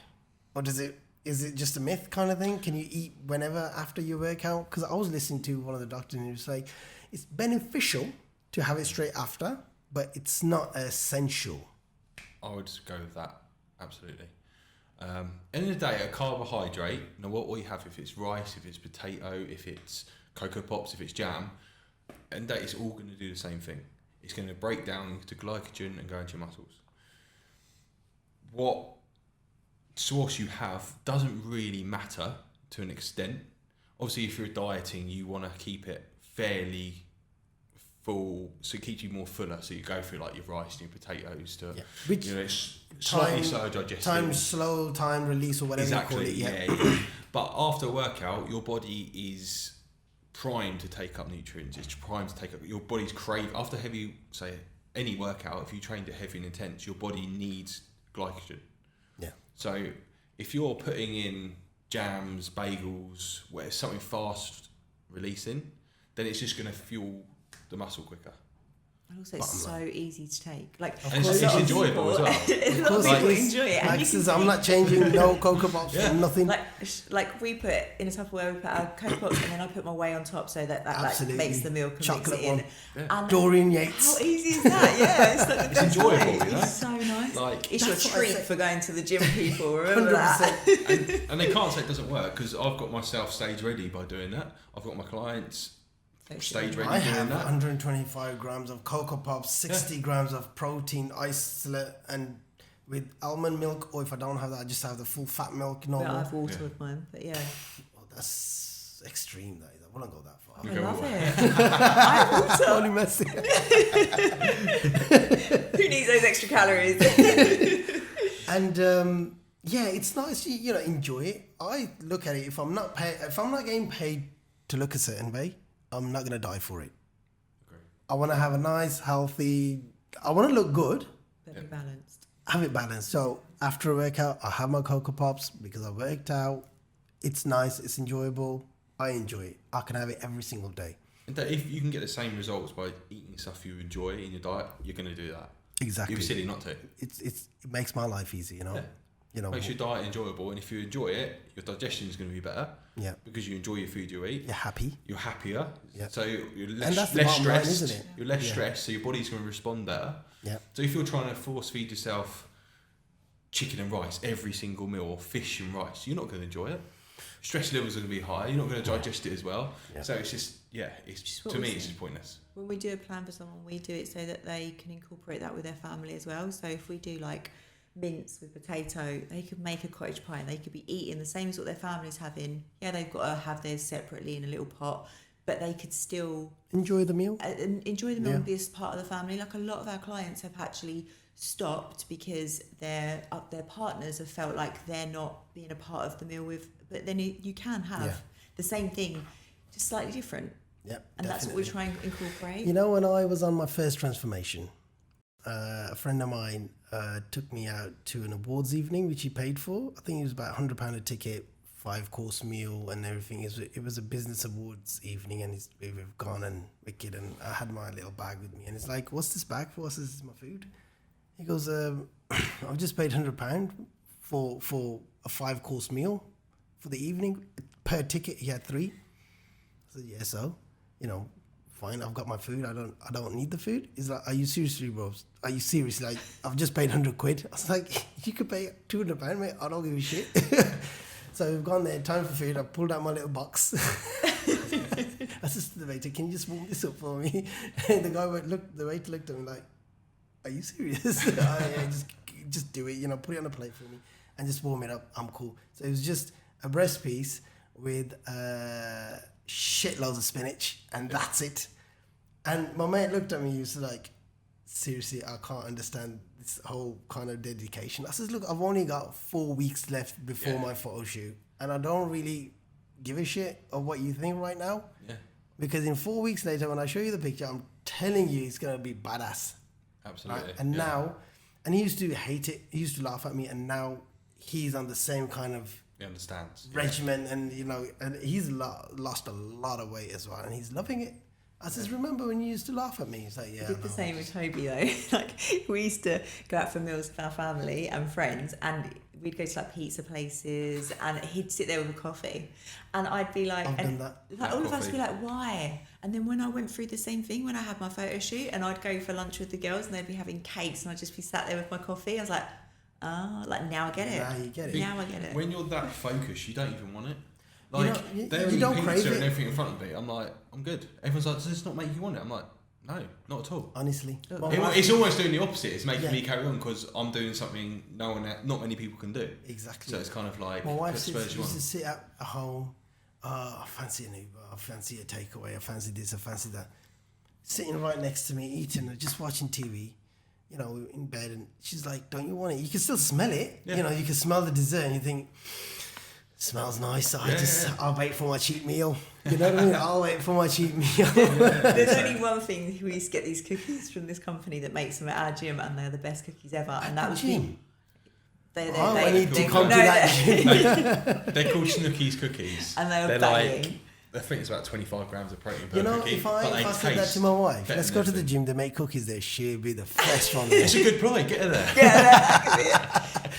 or is it just a myth kind of thing? Can you eat whenever after your workout? Because I was listening to one of the doctors and he was like, it's beneficial to have it straight after, but it's not essential. I would go with that, absolutely. End of the day, a carbohydrate, no matter what you have, if it's rice, if it's potato, if it's Cocoa Pops, if it's jam, and that is all going to do the same thing. It's going to break down into glycogen and go into your muscles. What source you have doesn't really matter to an extent. Obviously, if you're dieting, you want to keep it fairly full, so it keeps you more fuller. So you go through like your rice and your potatoes to, which it's slightly slow digestion. Time release or whatever exactly, you call it. Yeah. But after a workout, your body is primed to take up nutrients. It's primed to take up. Your body's after heavy, say any workout. If you trained it heavy and intense, your body needs glycogen. Yeah. So if you're putting in jams, bagels, where it's something fast releasing, then it's just going to fuel the muscle quicker. And also, it's so easy to take. And it's enjoyable as well. A lot of people enjoy it. Like says, I'm not changing no Cocoa Pops for nothing. Like we put in a Tupperware, we put our Cocoa Pops and then I put my whey on top so that makes the milk and chocolate mix it in. Yeah. And Dorian Yates. How easy is that? Yeah, it's like it's enjoyable. You know? It's so nice. It's your treat for going to the gym, people. Remember 100%. that. And they can't say it doesn't work, because I've got myself stage ready by doing that. I've got my clients stage ready. I have 125 grams of Cocoa Pops, 60 grams of protein isolate, and with almond milk, or if I don't have that, I just have the full fat milk. Normal. I have water with mine, but yeah. Oh, that's extreme. That is. I wouldn't go that far. I love it. I have water. Only messy. Who needs those extra calories? And yeah, it's nice. You know, enjoy it. I look at it. If I'm not getting paid to look a certain way, I'm not gonna die for it. Okay. I want to have a nice, healthy. I want to look good. But be balanced. Have it balanced. So after a workout, I have my Cocoa Pops because I worked out. It's nice. It's enjoyable. I enjoy it. I can have it every single day. And that if you can get the same results by eating stuff you enjoy in your diet, you're going to do that. Exactly. You'd be silly not to. It makes my life easy. You know. Yeah. You know. Makes your diet enjoyable, and if you enjoy it, your digestion is going to be better. Yeah. Because you enjoy your food you eat. You're happy. You're happier. Yeah. So you're and that's less the bottom line, stressed. isn't it? You're less stressed, so your body's going to respond better. Yeah. So if you're trying to force feed yourself chicken and rice every single meal, or fish and rice, you're not going to enjoy it. Stress levels are going to be high. You're not going to digest it as well. Yeah. So it's just, it's just to me, it's just pointless. When we do a plan for someone, we do it so that they can incorporate that with their family as well. So if we do like mince with potato, they could make a cottage pie and they could be eating the same as what their family's having. Yeah, they've got to have theirs separately in a little pot, but they could still enjoy the meal. And be a part of the family. Like a lot of our clients have actually stopped because their partners have felt like they're not being a part of the meal with. But then you can have the same thing, just slightly different. Yeah, and that's what we try and incorporate. You know, when I was on my first transformation, a friend of mine took me out to an awards evening, which he paid for. I think it was about £100 a ticket, 5-course meal and everything. It was a business awards evening, and we've gone and wicked, and I had my little bag with me, and it's like, what's this bag for? This is my food. He goes, I've just paid £100 for a 5-course meal for the evening per ticket. He had 3. I said, yeah, so, fine, I've got my food. I don't need the food. He's like, are you seriously, bro? Are you serious? Like, I've just paid £100. I was like, you could pay £200, mate. I don't give a shit. So we've gone there, time for food. I pulled out my little box. I said to the waiter, can you just warm this up for me? And the waiter looked at me like, are you serious? Yeah, just do it, put it on a plate for me and just warm it up. I'm cool. So it was just a breast piece with shitloads of spinach, and that's it. And my mate looked at me, he was like, seriously, I can't understand this whole kind of dedication. I said, look, I've only got 4 weeks left before my photo shoot, and I don't really give a shit of what you think right now. Yeah. Because in 4 weeks later, when I show you the picture, I'm telling you it's going to be badass. Absolutely. Right? And now, and he used to hate it, he used to laugh at me, and now he's on the same kind of regimen, and and he's lost a lot of weight as well, and he's loving it. I says, remember when you used to laugh at me? He's like, yeah. We did the same with Toby though. Like, we used to go out for meals with our family and friends, and we'd go to like pizza places, and he'd sit there with a coffee, and I'd be like, I've done that. Like all of us would be like, why? And then when I went through the same thing when I had my photo shoot, and I'd go for lunch with the girls, and they'd be having cakes, and I'd just be sat there with my coffee. I was like, like now I get it. Now you get it. Now I get it. When you're that focused, you don't even want it. Like, they're you don't eating crave pizza it. and everything in front of me. I'm like, I'm good. Everyone's like, does this not make you want it? I'm like, no, not at all. Honestly. It's almost doing the opposite. It's making me carry on because I'm doing something not many people can do. Exactly. So it's kind of like, my wife used to sit at home, I fancy an Uber, I fancy a takeaway, I fancy this, I fancy that. Sitting right next to me, eating, just watching TV, in bed, and she's like, don't you want it? You can still smell it. Yeah. You can smell the dessert, and you think, smells nice. I'll wait for my cheap meal. You know what I mean? I'll wait for my cheap meal. There's only one thing. We used to get these cookies from this company that makes them at our gym, and they're the best cookies ever. And that was gym. I need to come to that gym. They're called Snookies cookies. And they're banging. I think it's about 25 grams of protein per cookie. If I said that to my wife, let's go to the gym, they make cookies there, she'll be the first one. It's a good ploy, get her there.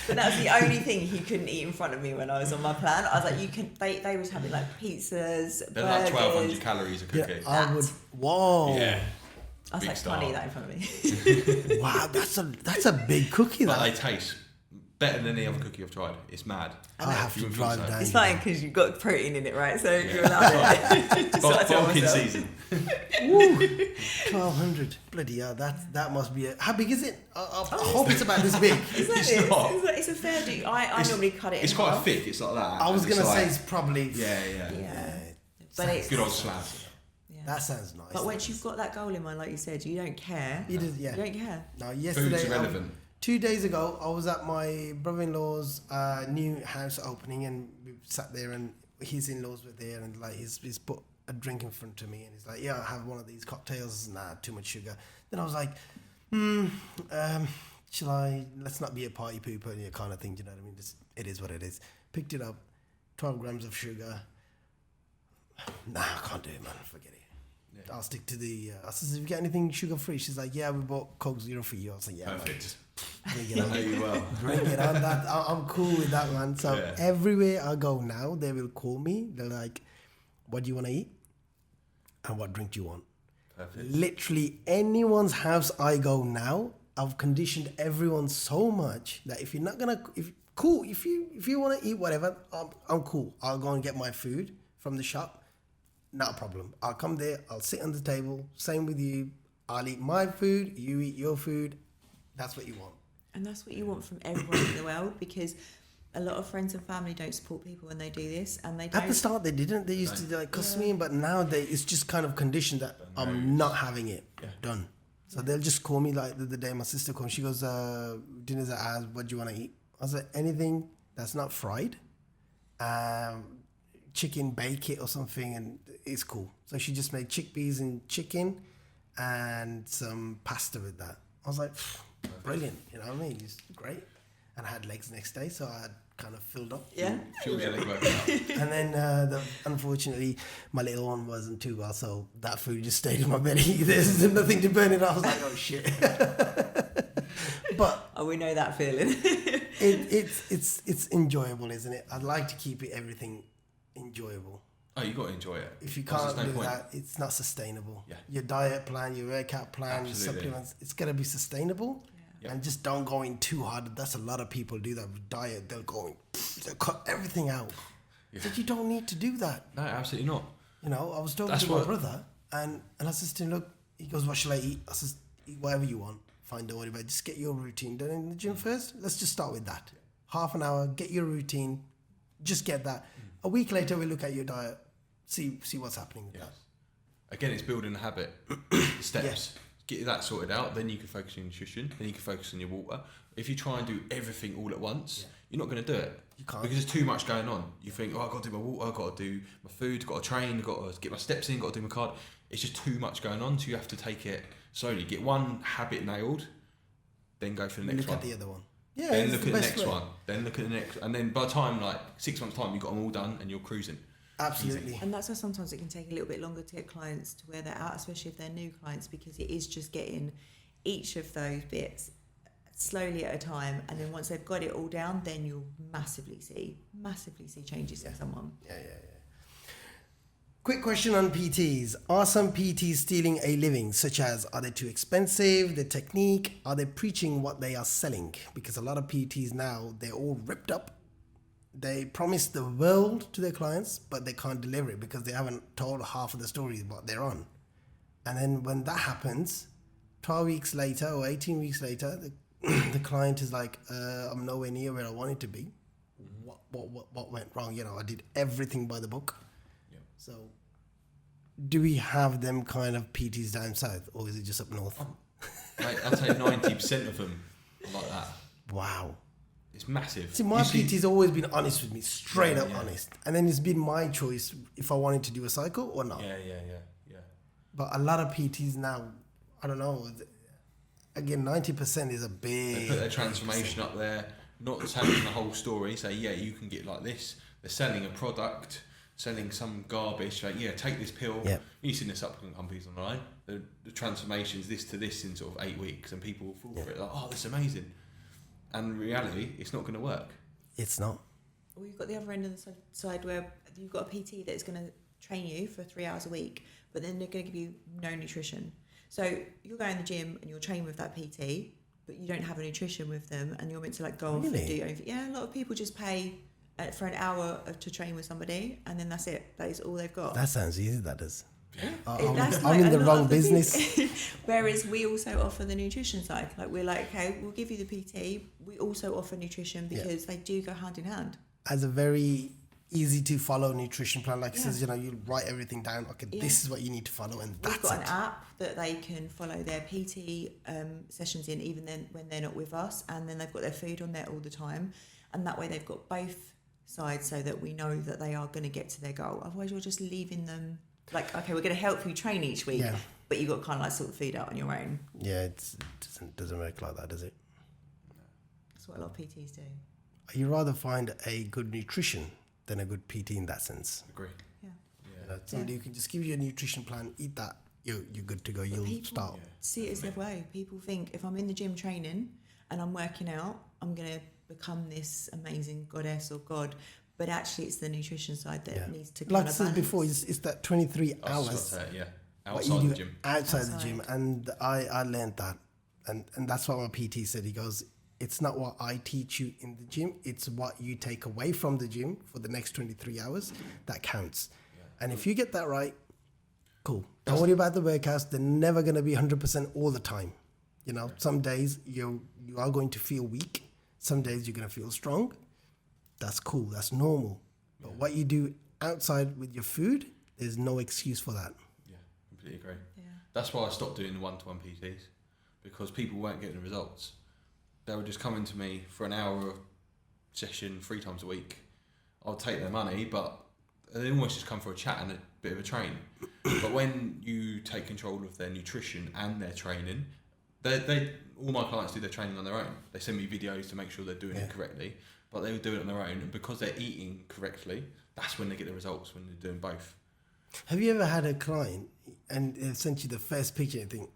But that's the only thing he couldn't eat in front of me when I was on my plan. I was like, they was having like pizzas, they're burgers. like 1,200 calories a cookie. Yeah, I would, whoa. Yeah. I was like, can't eat that in front of me. Wow, that's a big cookie, but they taste better than any other cookie I've tried. It's mad. I have to drive down. It's fine because you've got protein in it, right? So you're allowed it. Bulking season. 1,200. Bloody hell, that must be how big is it? I hope it's about this big. It's a fair do. I normally cut it. It's quite thick. It's like that. I was gonna say it's probably. Yeah. But it's good old slab. Yeah. That sounds nice. But once you've got that goal in mind, like you said, you don't care. You don't care. No, yesterday. Food's irrelevant. 2 days ago, I was at my brother-in-law's new house opening, and we sat there, and his in-laws were there, and like he's put a drink in front of me, and he's like, "Yeah, I'll have one of these cocktails." Nah, too much sugar. Then I was like, "Shall I? Let's not be a party pooper, kind of thing." Do you know what I mean? It is what it is. Picked it up, 12 grams of sugar. Nah, I can't do it, man. Forget it. Yeah. I'll stick to the. I said, "Have you got anything sugar-free?" She's like, "Yeah, we bought Coke Zero for you." I was like, "Yeah, perfect." Bring it on. I know you well. Bring it on. I'm cool with that, man. So everywhere I go now, they will call me. They're like, "What do you want to eat? And what drink do you want?" Perfect. Literally anyone's house I go now, I've conditioned everyone so much that if you're not gonna, if you want to eat whatever, I'm cool. I'll go and get my food from the shop. Not a problem. I'll come there. I'll sit on the table. Same with you. I'll eat my food. You eat your food. That's what you want. And that's what you want from everyone in the world, because a lot of friends and family don't support people when they do this, and they don't. At the start, they didn't. They used to like cuss me, but now it's just kind of conditioned that I'm not having it done. So they'll just call me like the other day. My sister called. She goes, "Dinner's at ours. What do you want to eat?" I was like, "Anything that's not fried, chicken, bake it or something, and it's cool." So she just made chickpeas and chicken, and some pasta with that. I was like, brilliant. You know what I mean? It's great. And I had legs next day, so I had kind of filled up. Yeah. Fueled your leg workout. And then, unfortunately, my little one wasn't too well, so that food just stayed in my belly. There's nothing to burn it off. I was like, oh shit. But we know that feeling. it's enjoyable, isn't it? I'd like to keep everything enjoyable. Oh, you got to enjoy it. If you can't do that, it's not sustainable. Yeah. Your diet plan, your workout plan, your Absolutely. supplements, it's got to be sustainable. Yeah. And just don't go in too hard. That's a lot of people do that with diet. They'll go in, they'll cut everything out. Yeah. But you don't need to do that. No, absolutely not. You know, I was talking to my brother, and I said to him, look, he goes, what shall I eat? I says, eat whatever you want. Fine, don't worry about it. Just get your routine done in the gym first. Let's just start with that. Half an hour, get your routine. Just get that. A week later, we look at your diet, see what's happening with that. Again, it's building a habit. Steps. Get that sorted out, then you can focus on your nutrition, then you can focus on your water. If you try and do everything all at once, you're not going to do it. You can't. Because there's too much going on. You think, I've got to do my water, I've got to do my food, I've got to train, I've got to get my steps in, got to do my cardio. It's just too much going on, so you have to take it slowly. Get one habit nailed, then go for the next one. Look at the other one. Yeah, then look at the next one. Then look at the next. And then by the time, 6 months' time, you've got them all done and you're cruising. Absolutely. And that's why sometimes it can take a little bit longer to get clients to where they're at, especially if they're new clients, because it is just getting each of those bits slowly at a time, and then once they've got it all down, then you'll massively see changes in someone. Yeah. Quick question on PTs. Are some PTs stealing a living? Such as, are they too expensive? The technique? Are they preaching what they are selling? Because a lot of PTs now, they're all ripped up. They promise the world to their clients, but they can't deliver it because they haven't told half of the story what they're on. And then when that happens, 12 weeks later or 18 weeks later, the client is like, I'm nowhere near where I wanted to be. What went wrong? You know, I did everything by the book. Yeah. So do we have them kind of PTs down south, or is it just up north? Mate, I'd say 90% of them are like that. Wow. It's massive. See, my PT's always been honest with me, straight up honest. And then it's been my choice if I wanted to do a cycle or not. Yeah. But a lot of PTs now, I don't know, again, 90% is a big... They put their transformation up there, not telling the whole story, say, you can get like this. They're selling a product, selling some garbage, like, take this pill. Yeah. You've seen the supplement companies online. The transformation's this to this in sort of 8 weeks, and people fall for it, like, oh, that's amazing. And in reality, it's not going to work. It's not. Or you've got the other end of the side where you've got a PT that's going to train you for 3 hours a week, but then they're going to give you no nutrition. So you'll go in the gym and you'll train with that PT, but you don't have a nutrition with them, and you're meant to go off and do your own thing. Yeah, a lot of people just pay for an hour to train with somebody, and then that's it. That is all they've got. That sounds easy, that does. Yeah. I'm in the wrong business. Whereas we also offer the nutrition side. Like, we're like, okay, we'll give you the PT. We also offer nutrition because they do go hand in hand. As a very easy to follow nutrition plan, like it says, you write everything down. Okay, this is what you need to follow, and that's it. We've got an app that they can follow their PT sessions in, even then when they're not with us, and then they've got their food on there all the time, and that way they've got both sides, so that we know that they are going to get to their goal. Otherwise, you're just leaving them. Like, okay, we're going to help you train each week, but you've got to kind of sort the food out on your own. Yeah, it doesn't work like that, does it? That's what a lot of PTs do. You rather find a good nutrition than a good PT in that sense. Agree. Yeah. Somebody who can just give you a nutrition plan, eat that, you're good to go. You'll start. See it as their way. People think if I'm in the gym training and I'm working out, I'm going to become this amazing goddess or god. But actually, it's the nutrition side that needs to like I said before, it's that 23 hours. Outside the gym. Outside the gym. And I learned that And that's what my PT said. He goes, it's not what I teach you in the gym, it's what you take away from the gym for the next 23 hours that counts. Yeah. And if you get that right, cool. Don't worry about the workouts. They're never going to be 100% all the time. You know, some days you are going to feel weak. Some days you're going to feel strong. That's cool. That's normal. But what you do outside with your food, there's no excuse for that. Yeah, completely agree. Yeah. That's why I stopped doing the one-to-one PTs, because people weren't getting the results. They were just coming to me for an hour session 3 times a week. I'll take their money, but they almost just come for a chat and a bit of a train. But when you take control of their nutrition and their training, all my clients do their training on their own. They send me videos to make sure they're doing it correctly, but they would do it on their own. And because they're eating correctly, that's when they get the results, when they're doing both. Have you ever had a client and they sent you the first picture and you think,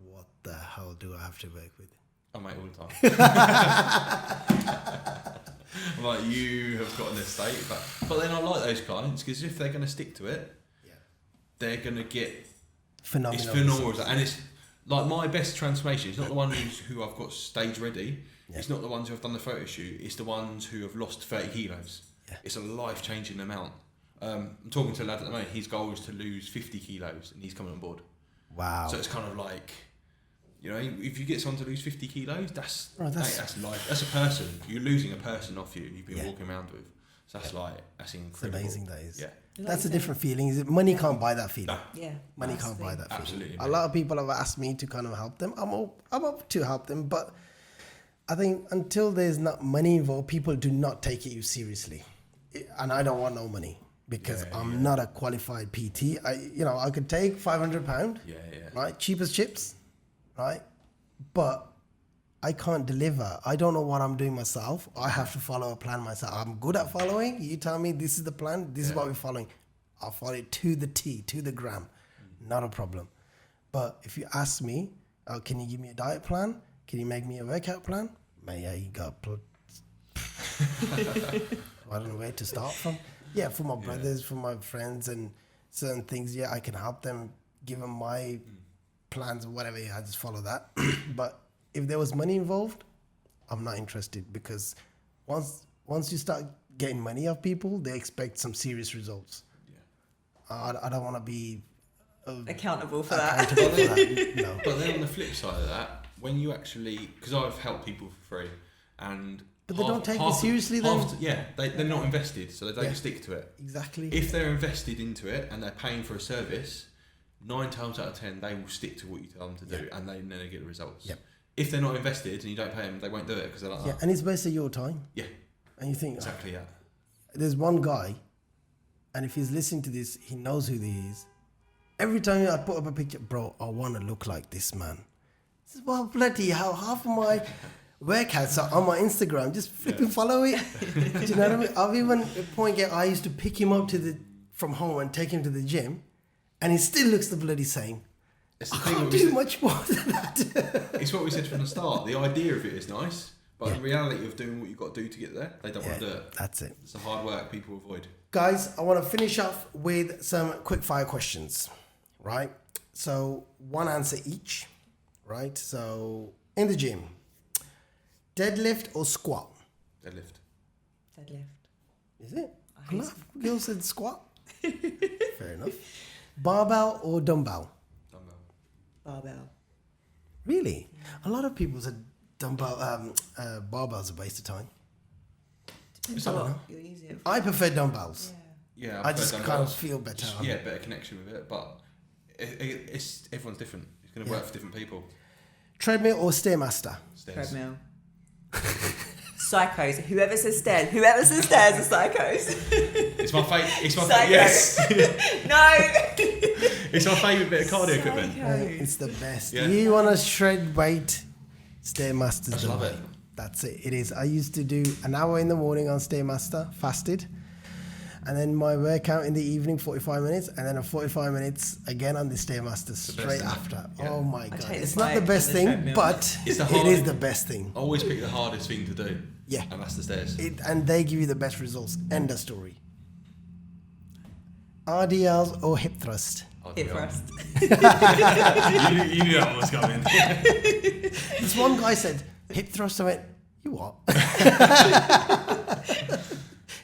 what the hell do I have to work with? Oh, mate, all the time. I'm like, you have got an estate. But then I like those clients, because if they're going to stick to it, they're going to get phenomenal. It's phenomenal. And it's like my best transformation. It's not the ones who I've got stage ready. Yeah. It's not the ones who have done the photo shoot. It's the ones who have lost 30 kilos. Yeah. It's a life-changing amount. I'm talking to a lad at the moment. His goal is to lose 50 kilos, and he's coming on board. Wow. So it's kind of like, you know, if you get someone to lose 50 kilos, that's life. That's a person. You're losing a person off you. You've been walking around with. So that's that's incredible. It's amazing, that is. Yeah. That's a different feeling. Is it money can't buy that feeling? No. Yeah. Money can't buy that feeling. Absolutely. A lot of people have asked me to kind of help them. I'm up to help them, but I think until there's not money involved, people do not take you seriously. And I don't want no money, because I'm not a qualified PT. I could take £500, right? Cheap as chips, right? But I can't deliver. I don't know what I'm doing myself. I have to follow a plan myself. I'm good at following. You tell me this is the plan, this is what we're following. I'll follow it to the T, to the gram. Not a problem. But if you ask me, can you give me a diet plan? Can you make me a workout plan? You got I don't know where to start from. Yeah, for my brothers, for my friends, and certain things, I can help them, give them my plans or whatever. I just follow that. But if there was money involved, I'm not interested, because once you start getting money off people, they expect some serious results. Yeah. I don't want to be accountable for that. No. But then on the flip side of that, when you actually, because I've helped people for free, but they don't take it seriously then? They're not invested, so they don't stick to it. Exactly. If they're invested into it and they're paying for a service, 9 times out of 10, they will stick to what you tell them to do, and they never get the results. Yep. If they're not invested and you don't pay them, they won't do it, because they're like, and it's based on your time. Yeah. And you think, exactly, there's one guy, and if he's listening to this, he knows who he is. Every time I put up a picture, bro, I want to look like this man. This is, well, bloody hell, half of my workouts are on my Instagram. Just flipping follow it. Do you know what I mean? I've even at a point I used to pick him up from home and take him to the gym, and he still looks the bloody same. I can't do much more than that. It's what we said from the start. The idea of it is nice, but the reality of doing what you've got to do to get there, they don't want to do it. That's it. It's the hard work people avoid. Guys, I want to finish off with some quick fire questions, right? So 1 answer each, right? So in the gym, deadlift or squat? Deadlift. Is it? Girl said squat. Fair enough. Barbell or dumbbell? Barbell. Really? A lot of people said barbell's a waste of time. Depends on what you're using it for. I prefer dumbbells. Yeah, I just kind of feel better. Better connection with it, but it's everyone's different. It's going to work for different people. Treadmill or Stairmaster? Stairs. Treadmill. Psychos. Whoever says stairs are psychos. It's my favourite. Yes. No. It's my favourite bit of cardio equipment. It's the best. Yeah. You want to shred weight? Stairmaster's the way. That's it. It is. I used to do an hour in the morning on Stairmaster, fasted, and then my workout in the evening, 45 minutes, and then a 45 minutes again on the Stairmaster straight after. Yeah. Oh my God. It's not the best thing, but it is the best thing. I always pick the hardest thing to do. Yeah. And that's the stairs. And they give you the best results. End of story. RDLs or hip thrust? Hit thrust. you knew what was coming. This one guy said, hip thrust. I went, you what?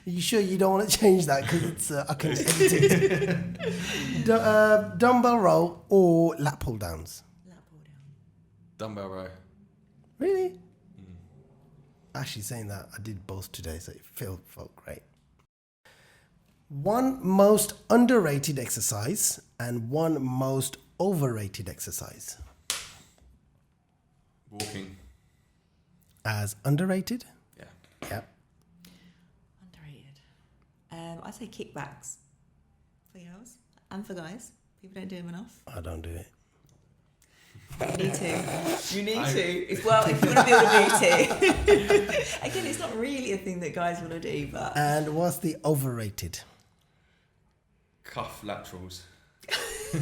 You sure you don't want to change that? Because it's I can edit it. Dumbbell row or lat pull downs? Lat pull down. Dumbbell row. Really? Actually, saying that, I did both today, so it felt great. One most underrated exercise and one most overrated exercise. Walking. As underrated? Yeah. Yeah. Underrated. I'd say kickbacks for girls and for guys. People don't do them enough. I don't do it. You need to. You need to. If you want to build a booty. Again, it's not really a thing that guys want to do, but. And what's the overrated? Cuff laterals. I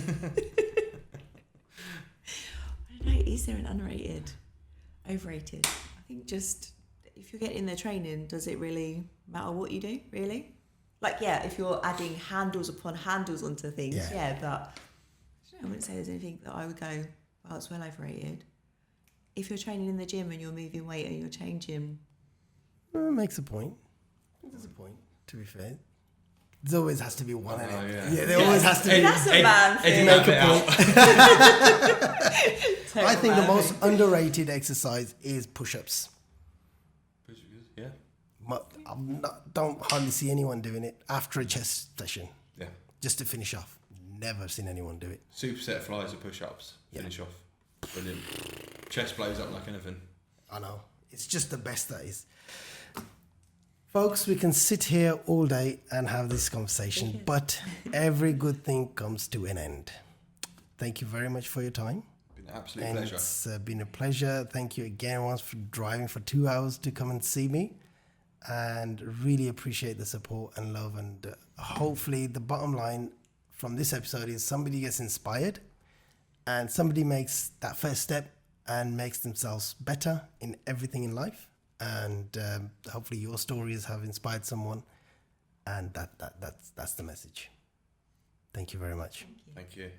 don't know. Is there an underrated? Overrated? I think just if you're getting the training, does it really matter what you do? Really? Like, yeah, if you're adding handles upon handles onto things, yeah, but I wouldn't say there's anything that I would go, oh, it's well overrated. If you're training in the gym and you're moving weight and you're changing, Makes a point. There's a point, to be fair. There always has to be one in it. Yeah. There always has to be. that's a man thing. Make a point. I think the most underrated exercise is push-ups. Yeah. Don't hardly see anyone doing it after a chest session. Yeah. Just to finish off. Never seen anyone do it. Superset flies or push-ups. Finish off. Brilliant. Chest blows up like anything. I know. It's just the best that is. Folks, we can sit here all day and have this conversation, but every good thing comes to an end. Thank you very much for your time. Been an absolute pleasure. It's been a pleasure. Thank you again once for driving for 2 hours to come and see me. And really appreciate the support and love. And hopefully the bottom line from this episode is somebody gets inspired and somebody makes that first step and makes themselves better in everything in life. And hopefully your stories have inspired someone. And that's the message. Thank you very much. Thank you.